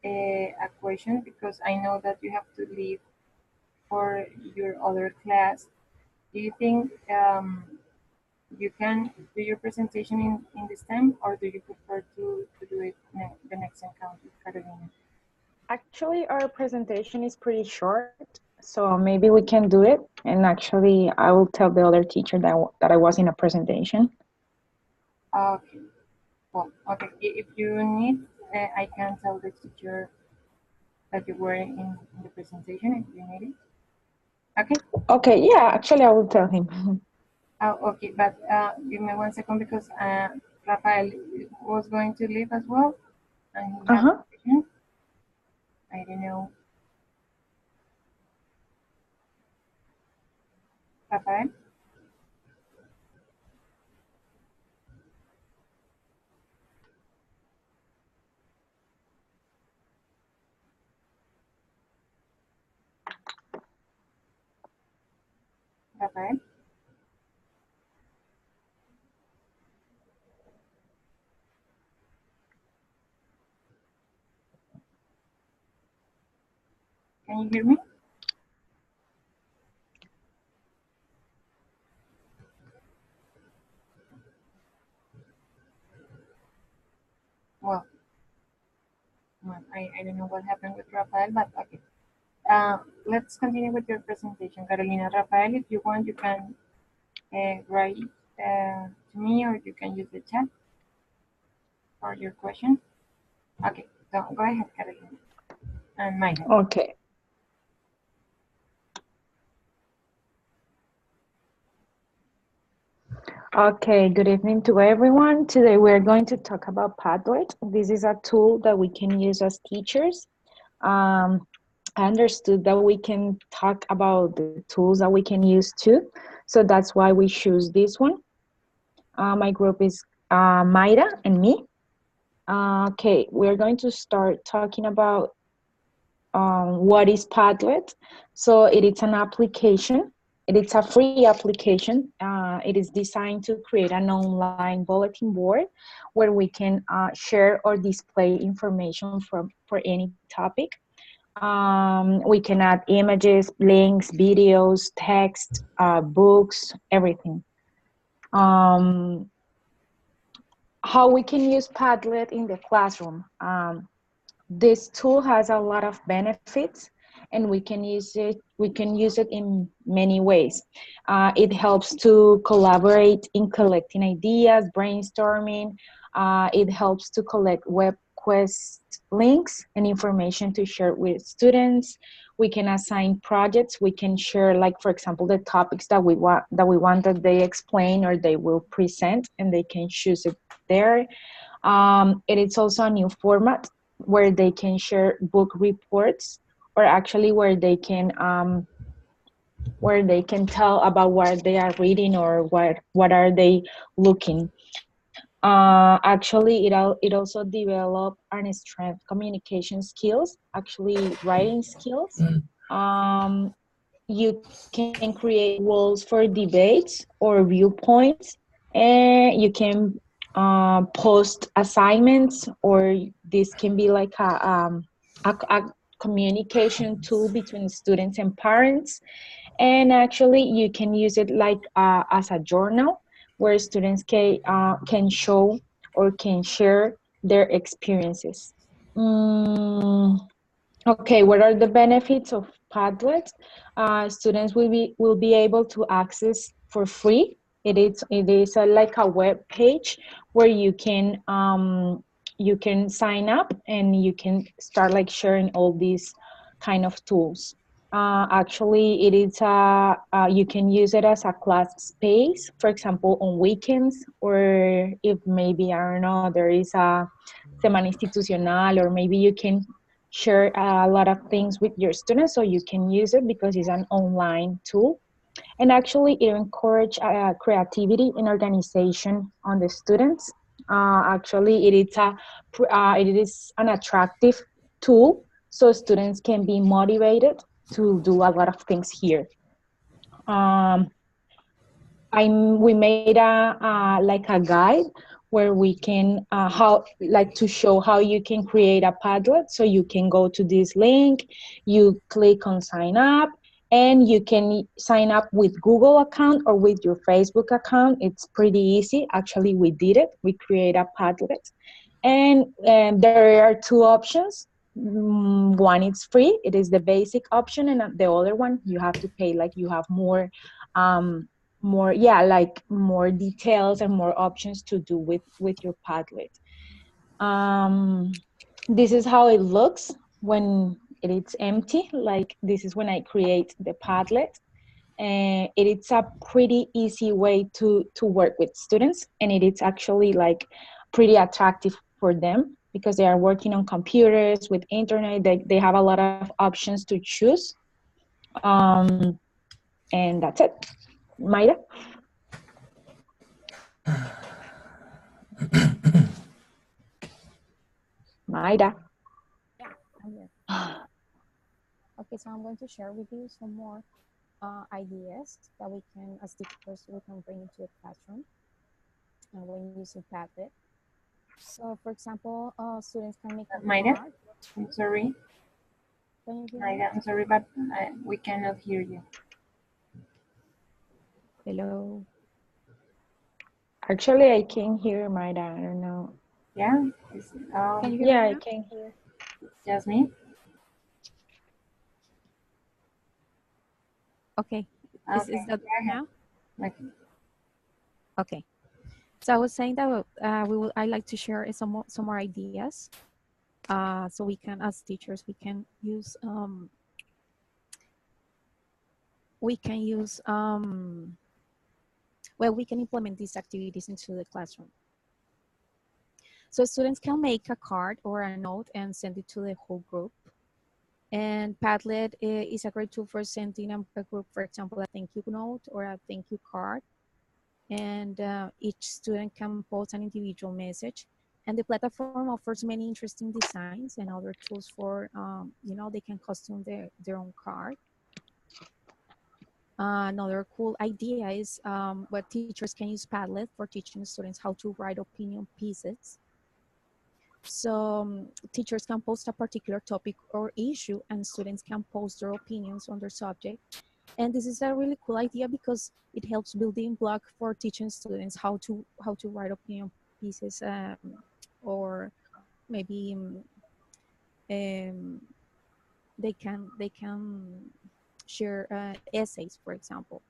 [SPEAKER 1] a question because I know that you have to leave for your other class, do you think you can do your presentation in this time, or do you prefer to do it the next encounter, Carolina?
[SPEAKER 11] Actually, our presentation is pretty short, so maybe we can do it. And actually, I will tell the other teacher that I was in a presentation.
[SPEAKER 1] Okay. Well, okay. If you need, I can tell the teacher that you were in the presentation if you need it. Okay.
[SPEAKER 11] Okay, yeah, actually, I will tell him.
[SPEAKER 1] Oh, okay, but give me 1 second because Rafael was going to leave as well, and he has a question. I don't know. Rafael? Rafael? Can you hear me? Well, I don't know what happened with Rafael, but okay. Let's continue with your presentation, Carolina. Rafael, if you want, you can write to me, or you can use the chat for your question. Okay, so go ahead, Carolina. And Maya.
[SPEAKER 11] Okay. Okay, good evening to everyone. Today we're going to talk about Padlet. This is a tool that we can use as teachers. I understood that we can talk about the tools that we can use too. So that's why we choose this one. My group is Mayra and me. Okay, we're going to start talking about what is Padlet. So it is an application. It is a free application. It is designed to create an online bulletin board where we can share or display information for any topic. We can add images, links, videos, text, books, everything. How we can use Padlet in the classroom. This tool has a lot of benefits, and we can use it in many ways. It helps to collaborate in collecting ideas, brainstorming. It helps to collect web quest links and information to share with students. We can assign projects. We can share, like, for example, the topics that we want that they explain or they will present, and they can choose it there. It is also a new format where they can share book reports, or actually where they can tell about what they are reading or what are they looking. Actually, it also develop and strength communication skills, actually writing skills. You can create walls for debates or viewpoints, and you can post assignments, or this can be like a communication tool between students and parents. And actually, you can use it like as a journal where students can show or can share their experiences. Okay, what are the benefits of Padlet? Students will be able to access for free. It is like a web page where you can sign up and you can start like sharing all these kind of tools. Actually, it is you can use it as a class space, for example, on weekends, or if maybe, I don't know, there is a Semana Institucional, or maybe you can share a lot of things with your students, so you can use it because it's an online tool. And actually, it encourages creativity and organization on the students. Actually, it is an attractive tool, so students can be motivated to do a lot of things here. We made like a guide where we can to show how you can create a Padlet. So you can go to this link, you click on sign up, And you can sign up with Google account or with your Facebook account. It's pretty easy. Actually, we did it. We create a Padlet. And there are two options. One is free. It is the basic option. And the other one, you have to pay, like you have more, like more details and more options to do with your Padlet. This is how it looks when it is empty. Like this is when I create the Padlet. And it is a pretty easy way to work with students, and it is actually like pretty attractive for them because they are working on computers with internet. They have a lot of options to choose. And that's it. Mayra? Mayra?
[SPEAKER 12] Yeah, I'm here. Okay, so I'm going to share with you some more ideas that we can, as teachers, we can bring into the classroom and when using Padlet. So, for example, students can make a
[SPEAKER 1] Mayra,
[SPEAKER 12] card.
[SPEAKER 1] I'm sorry.
[SPEAKER 12] Can you hear
[SPEAKER 1] Mayra,
[SPEAKER 12] me?
[SPEAKER 1] I'm sorry, but we cannot hear you.
[SPEAKER 12] Hello.
[SPEAKER 11] Actually, I can hear Mayra. I don't know.
[SPEAKER 1] Yeah?
[SPEAKER 12] Can you hear
[SPEAKER 11] Yeah,
[SPEAKER 12] me
[SPEAKER 11] I
[SPEAKER 12] now?
[SPEAKER 11] can hear.
[SPEAKER 1] Just me?
[SPEAKER 12] Okay.
[SPEAKER 1] Okay.
[SPEAKER 12] Is that better now?
[SPEAKER 1] Okay.
[SPEAKER 12] Okay. So I was saying that I like to share some more ideas. So we can, as teachers, we can use well, we can implement these activities into the classroom. So students can make a card or a note and send it to the whole group. And Padlet is a great tool for sending a group, for example, a thank you note or a thank you card. And each student can post an individual message. And the platform offers many interesting designs and other tools for, they can custom their own card. Another cool idea is what teachers can use Padlet for teaching students how to write opinion pieces. So teachers can post a particular topic or issue and students can post their opinions on their subject. And this is a really cool idea because it helps building block for teaching students how to write opinion pieces, or maybe they can share essays, for example.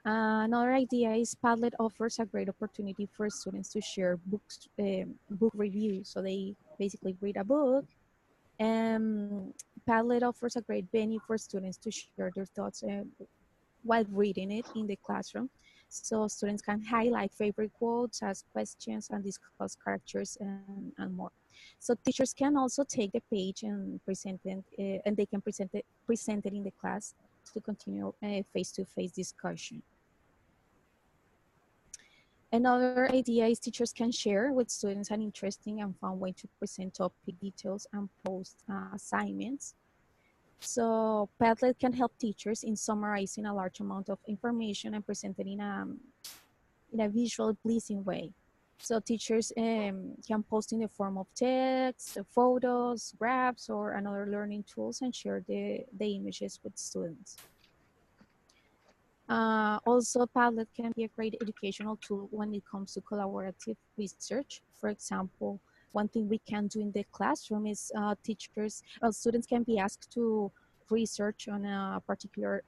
[SPEAKER 12] Another idea is Padlet offers a great opportunity for students to share book reviews. So they basically read a book, and Padlet offers a great venue for students to share their thoughts while reading it in the classroom. So students can highlight favorite quotes, ask questions, and discuss characters and more. So teachers can also take the page and present it, and they can present it in the class to continue face-to-face discussion. Another idea is teachers can share with students an interesting and fun way to present topic details and post assignments. So Padlet can help teachers in summarizing a large amount of information and presenting in a visual pleasing way. So teachers can post in the form of text, photos, graphs, or another learning tools and share the images with students. Also, Padlet can be a great educational tool when it comes to collaborative research. For example, one thing we can do in the classroom is students can be asked to research on a particular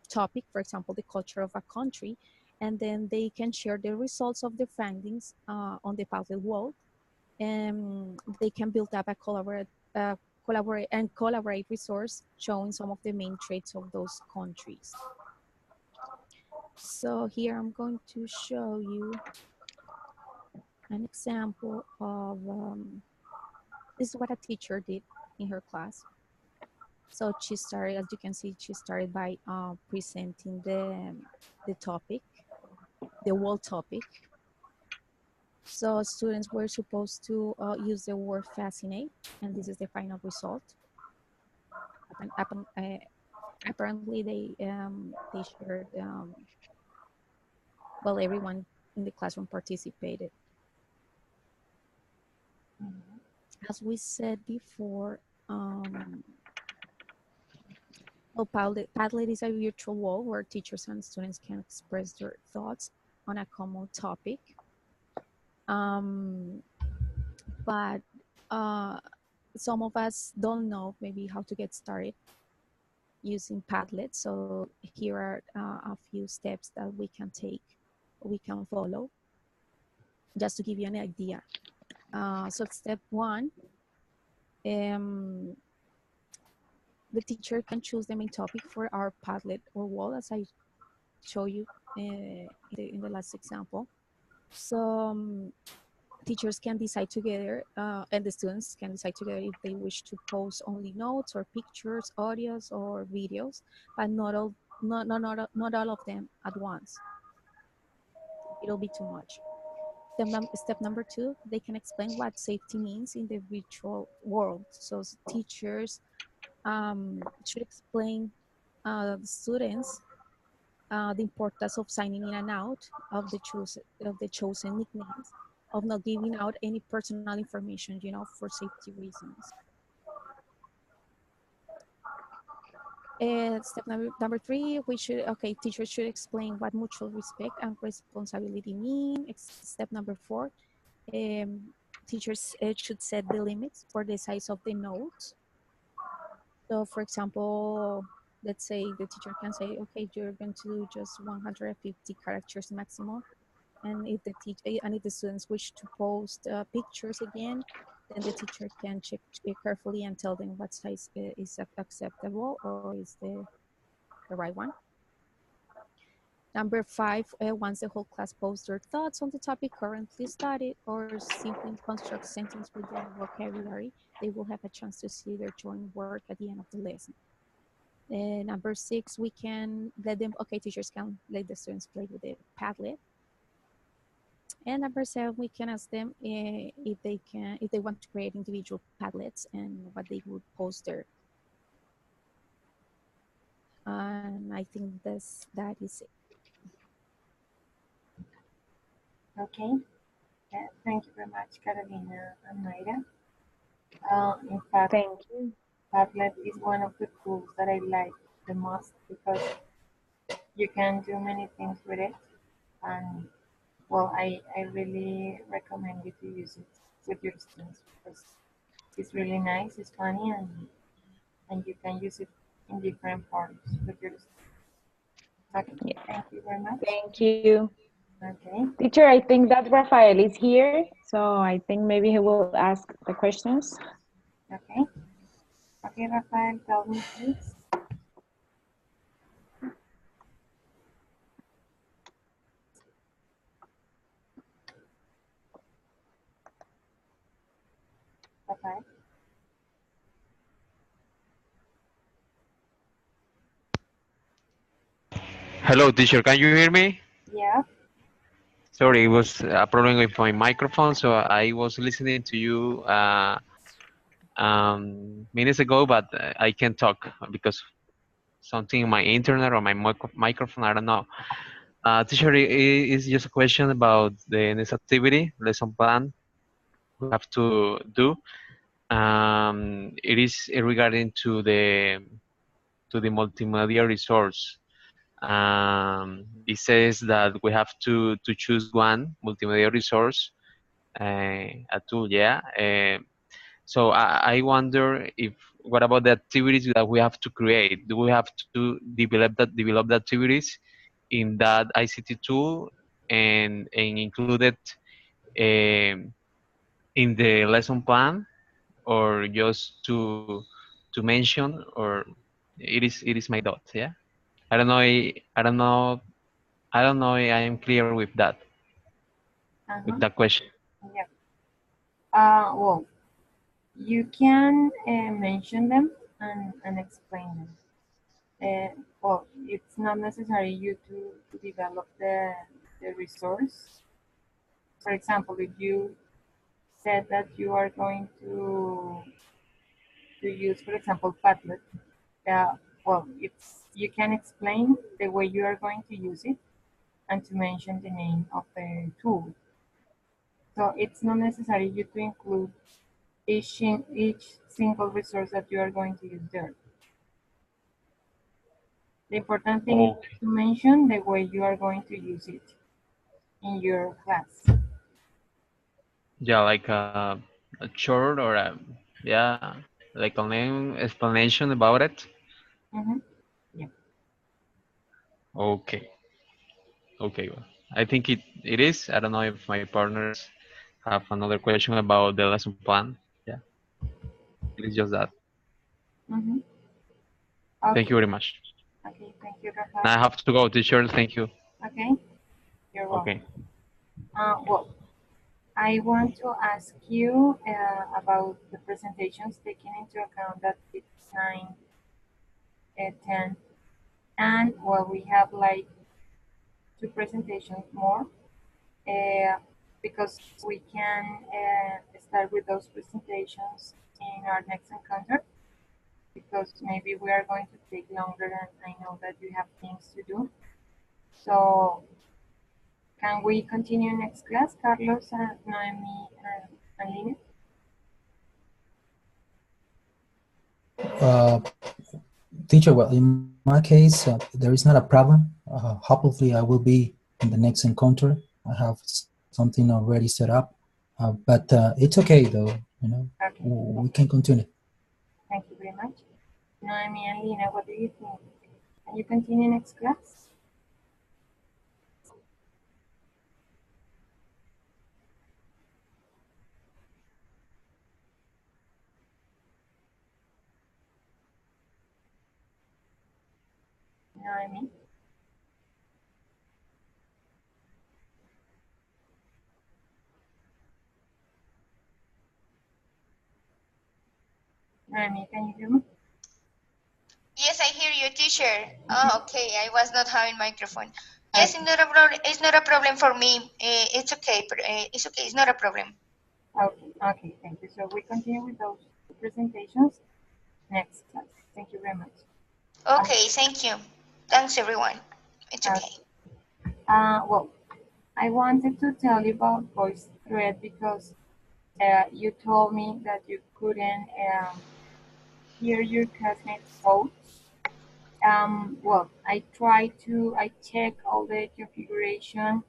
[SPEAKER 12] topic, for example, the culture of a country, and then they can share the results of the findings on the Padlet wall, and they can build up a collaborate resource showing some of the main traits of those countries. So here I'm going to show you an example of, this is what a teacher did in her class. So she started, as you can see, she started by presenting the topic, the whole topic. So students were supposed to use the word fascinate, and this is the final result. Apparently they shared, well, everyone in the classroom participated. As we said before, So Padlet is a virtual wall where teachers and students can express their thoughts on a common topic. But some of us don't know maybe how to get started using Padlet. So here are a few steps that we can take, we can follow, just to give you an idea. So step one, the teacher can choose the main topic for our Padlet or wall, as I show you in the last example. So teachers can decide together, and the students can decide together if they wish to post only notes or pictures, audios, or videos, but not all of them at once. It'll be too much. Step number two, they can explain what safety means in the virtual world. So teachers should explain the students the importance of signing in and out of the chosen nicknames, of not giving out any personal information, for safety reasons. Step number three, teachers should explain what mutual respect and responsibility mean. Step number four, teachers should set the limits for the size of the notes. So for example, let's say the teacher can say, okay, you're going to do just 150 characters maximum. And if the students wish to post pictures again, then the teacher can check carefully and tell them what size is acceptable or is the right one. Number five, once the whole class posts their thoughts on the topic currently studied or simply construct sentence with their vocabulary, they will have a chance to see their joint work at the end of the lesson. Number six, we can teachers can let the students play with the Padlet. And number seven, we can ask them if they want to create individual Padlets and what they would post there. And I think that is it.
[SPEAKER 1] Okay. Thank you very much, Carolina and Mayra. In fact,
[SPEAKER 11] Thank you.
[SPEAKER 1] Padlet is one of the tools that I like the most because you can do many things with it. And well, I really recommend you to use it with your students because it's really nice, it's funny, and you can use it in different forms with your students. Okay,
[SPEAKER 11] Yeah.
[SPEAKER 1] thank you very much.
[SPEAKER 11] Thank you.
[SPEAKER 1] Okay.
[SPEAKER 11] Teacher, I think that Rafael is here, so I think maybe he will ask the questions.
[SPEAKER 1] Okay. Okay, Rafael, tell me please. Rafael.
[SPEAKER 3] Hello, teacher. Can you hear me?
[SPEAKER 1] Yeah.
[SPEAKER 3] Sorry, it was a problem with my microphone, so I was listening to you minutes ago, but I can't talk because something in my internet or my microphone, I don't know. Teacher, is just a question about the next activity, lesson plan we have to do. It is regarding to the multimedia resource. It says that we have to choose one multimedia resource, a tool, yeah. So I wonder if what about the activities that we have to create? Do we have to develop the activities in that ICT tool and include it in the lesson plan, or just to mention, or it is my thought, yeah. I don't know. I don't know. I am clear with that. With that question.
[SPEAKER 1] Yeah. Well, you can mention them and explain them. Well, it's not necessary you to develop the resource. For example, if you said that you are going to use, for example, Padlet, well, you can explain the way you are going to use it and to mention the name of the tool. So it's not necessary you to include each single resource that you are going to use there. The important thing is
[SPEAKER 3] Okay.
[SPEAKER 1] to mention the way you are going to use it in your class.
[SPEAKER 3] Yeah, like a short or a, yeah, like a name explanation about it.
[SPEAKER 1] Mm-hmm. Yeah.
[SPEAKER 3] Okay. Okay. Well, I think it is. I don't know if my partners have another question about the lesson plan. Yeah, it is just that.
[SPEAKER 1] Mm-hmm.
[SPEAKER 3] Thank
[SPEAKER 1] Okay.
[SPEAKER 3] you very much.
[SPEAKER 1] Okay. Thank you,
[SPEAKER 3] Now I
[SPEAKER 1] Rafa.
[SPEAKER 3] have to go, teacher. Thank you.
[SPEAKER 1] Okay. You're welcome.
[SPEAKER 3] Okay.
[SPEAKER 1] Well, I want to ask you about the presentations, taking into account that it's 9, 10, and well, we have like 2 presentations more because we can start with those presentations in our next encounter because maybe we are going to take longer and I know that you have things to do. So can we continue next class, Carlos and Noemi and Lina?
[SPEAKER 13] Teacher, well, in my case, there is not a problem. Hopefully, I will be in the next encounter. I have something already set up, but it's okay though. You know,
[SPEAKER 1] Okay.
[SPEAKER 13] we can continue.
[SPEAKER 1] Thank you very much. Noemi and Lina, what do you think? Can you continue next class? Noemi? Noemi, can you hear me?
[SPEAKER 14] Yes, I hear you, teacher. Oh, okay. I was not having microphone. Yes, it's not a problem. It's not a problem for me. It's okay. It's okay. It's not a problem.
[SPEAKER 1] Okay, okay, thank you. So we continue with those presentations next class. Thank you very much.
[SPEAKER 14] Okay, thank you. Thanks, everyone. It's okay.
[SPEAKER 1] Well, I wanted to tell you about voice thread because you told me that you couldn't hear your classmates' thoughts. Well, I checked all the configuration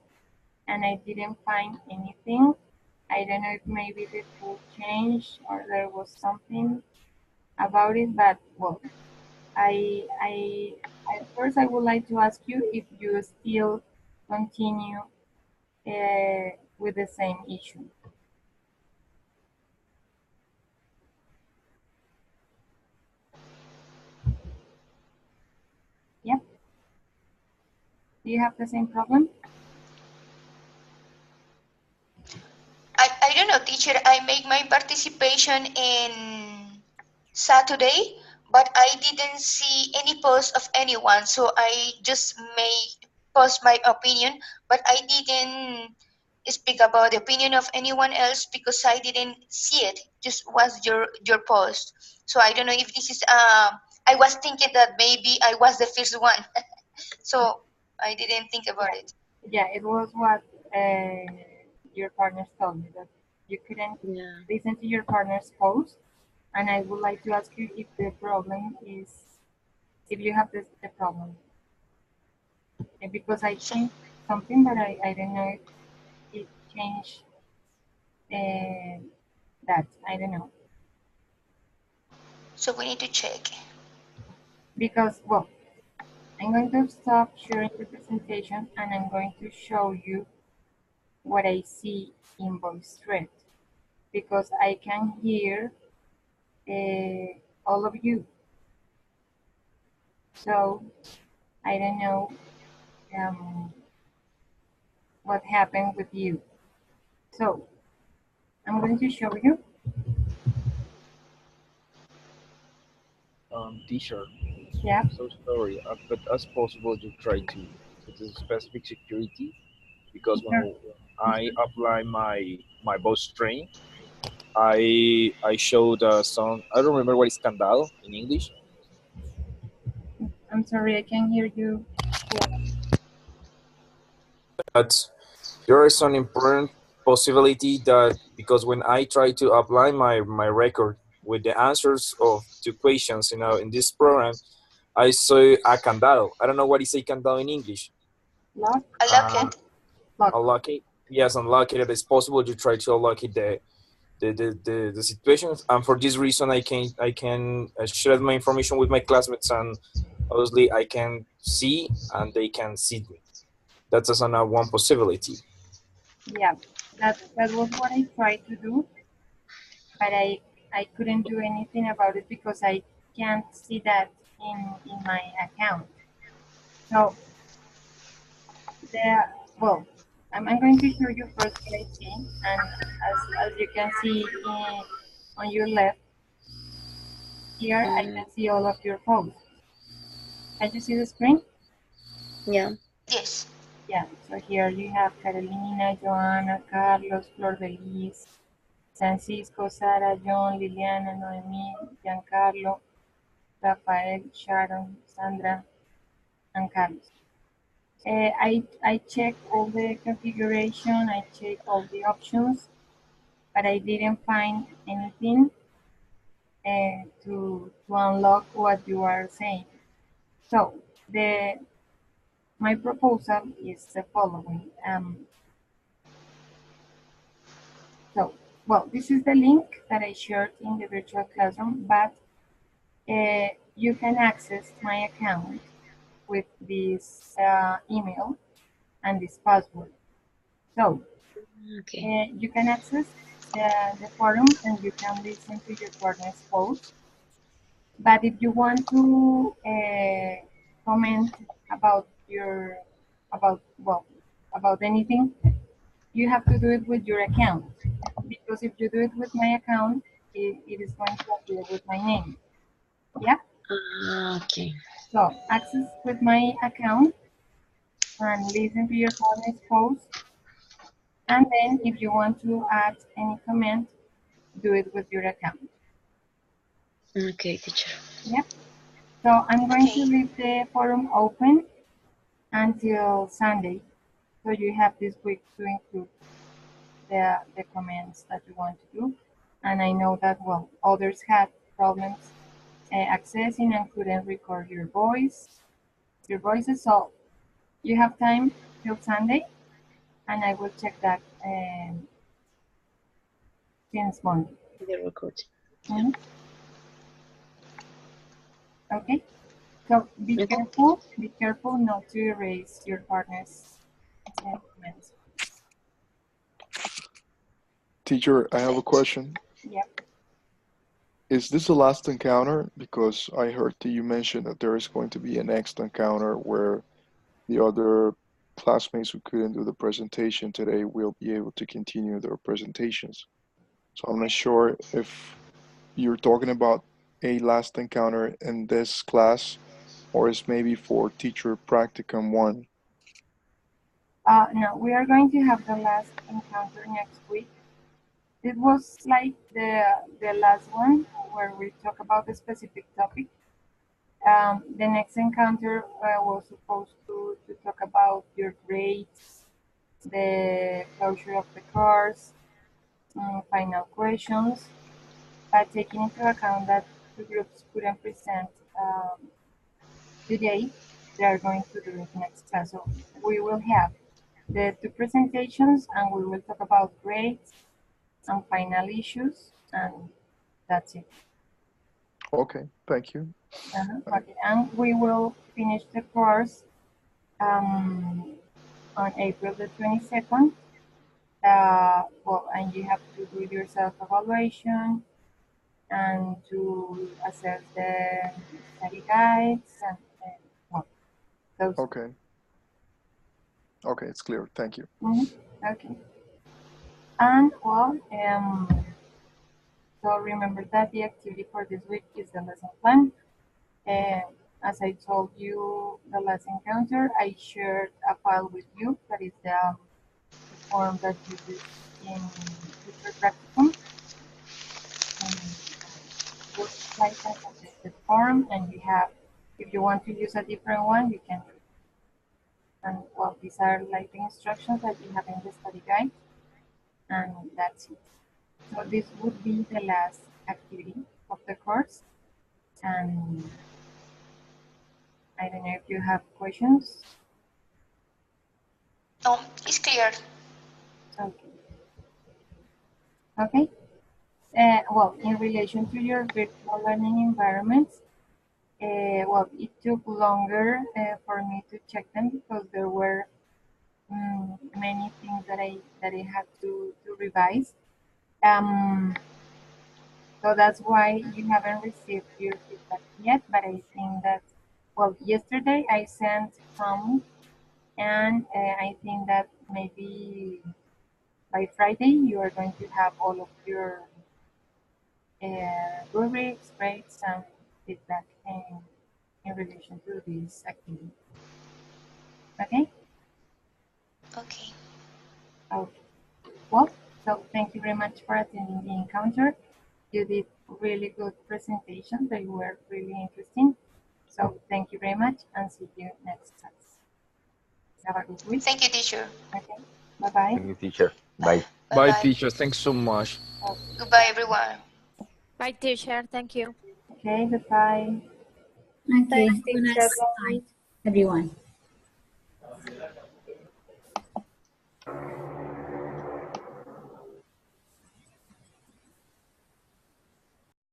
[SPEAKER 1] and I didn't find anything. I don't know if maybe the tool changed or there was something about it, but well, first I would like to ask you if you still continue with the same issue. Yeah. Do you have the same problem?
[SPEAKER 14] I don't know, teacher. I make my participation in Saturday, but I didn't see any post of anyone. So I just may post my opinion, but I didn't speak about the opinion of anyone else because I didn't see it. Just was your post. So I don't know if this is. I was thinking that maybe I was the first one, so I didn't think about it.
[SPEAKER 1] Yeah, it was what your partners told me that you couldn't listen to your partner's post, and I would like to ask you if the problem is if you have the problem because I changed something, but I don't know if it changed that. I don't know.
[SPEAKER 14] So we need to check.
[SPEAKER 1] Because, well, I'm going to stop sharing the presentation and I'm going to show you what I see in VoiceThread because I can hear all of you. So I don't know what happened with you. So I'm going to show you.
[SPEAKER 8] Teacher.
[SPEAKER 1] Yeah.
[SPEAKER 8] So sorry, but as possible to try to set a specific security because when I apply my boss train, I showed some. I don't remember what is candado in English.
[SPEAKER 1] I'm sorry, I can't hear you.
[SPEAKER 8] But there is an important possibility that because when I try to apply my record with the answers of two questions, in this program, I saw a candado. I don't know what is a candado in English.
[SPEAKER 1] Lock?
[SPEAKER 14] Unlock it.
[SPEAKER 8] Unlock it. Yes, unlock it. If it's possible to try to unlock it the situations, and for this reason I can share my information with my classmates, and obviously I can see and they can see me. That's just one possibility.
[SPEAKER 1] Yeah, that was what I tried to do, but I couldn't do anything about it because I can't see that in my account. So well, I'm going to show you first what I see, and as you can see on your left here, I can see all of your posts. Can you see the screen?
[SPEAKER 5] Yeah.
[SPEAKER 14] Yes.
[SPEAKER 1] Yeah, so here you have Carolina, Joana, Carlos, Flor de Lis, Francisco, Sara, John, Liliana, Noemí, Giancarlo, Rafael, Sharon, Sandra, and Carlos. I checked all the configuration, I checked all the options, but I didn't find anything to unlock what you are saying. So my proposal is the following. Well, this is the link that I shared in the virtual classroom, but you can access my account with this email and this password. So you can access the forum and you can listen to your partner's post. But if you want to comment about about anything, you have to do it with your account. Because if you do it with my account, it is going to appear with my name. Yeah?
[SPEAKER 5] Okay.
[SPEAKER 1] So access with my account and listen to your partner's post. And then if you want to add any comment, do it with your account.
[SPEAKER 5] Okay, teacher.
[SPEAKER 1] Yeah. So I'm going to leave the forum open until Sunday. So you have this week to include the comments that you want to do. And I know that, well, others had problems accessing and couldn't record your voices. So you have time till Sunday, and I will check that since Monday.
[SPEAKER 5] The record.
[SPEAKER 1] Mm-hmm. Okay. So be careful not to erase your partner's comments.
[SPEAKER 7] Teacher, I have a question.
[SPEAKER 1] Yep.
[SPEAKER 7] Is this the last encounter? Because I heard that you mentioned that there is going to be a next encounter where the other classmates who couldn't do the presentation today will be able to continue their presentations. So I'm not sure if you're talking about a last encounter in this class or is maybe for teacher practicum 1.
[SPEAKER 1] No, we are going to have the last encounter next week. It was like the last one where we talk about the specific topic. The next encounter was supposed to talk about your grades, the closure of the course, final questions, but taking into account that the groups couldn't present today, they are going to do it next class. So we will have the 2 presentations and we will talk about grades, some final issues, and that's it.
[SPEAKER 7] Okay, thank you.
[SPEAKER 1] Okay, and we will finish the course on April the 22nd. Well, and you have to do your self-evaluation and to assess the study guides and well, those.
[SPEAKER 7] Okay. Okay, it's clear. Thank you.
[SPEAKER 1] Okay. And well, so remember that the activity for this week is the lesson plan. As I told you the last encounter, I shared a file with you that is the form that you use in future practicum. Looks like the form, and you have, if you want to use a different one, you can. And well, these are like the instructions that you have in the study guide, and that's it. So this would be the last activity of the course, and I don't know if you have questions.
[SPEAKER 14] It's clear.
[SPEAKER 1] Okay. Okay. Well, in relation to your virtual learning environments, well, it took longer for me to check them because there were many things that I had to revise. So that's why you haven't received your feedback yet. But I think that, well, yesterday I sent some, and I think that maybe by Friday you are going to have all of your rubrics, grades, and feedback in relation to this activity. Okay?
[SPEAKER 14] Okay.
[SPEAKER 1] Okay. Well, so thank you very much for attending the encounter. You did really good presentation. They were really interesting. So thank you very much and see you next class. Have a good week.
[SPEAKER 14] Thank you, teacher.
[SPEAKER 1] Okay. Bye-bye.
[SPEAKER 6] Thank you, teacher. Bye.
[SPEAKER 15] Bye,
[SPEAKER 14] Bye-bye.
[SPEAKER 15] teacher. Thanks so much.
[SPEAKER 14] Goodbye, everyone.
[SPEAKER 4] Bye, teacher. Thank you.
[SPEAKER 1] Okay, goodbye.
[SPEAKER 9] Okay,
[SPEAKER 10] Thanks,
[SPEAKER 9] have a
[SPEAKER 10] teacher.
[SPEAKER 9] nice night, everyone.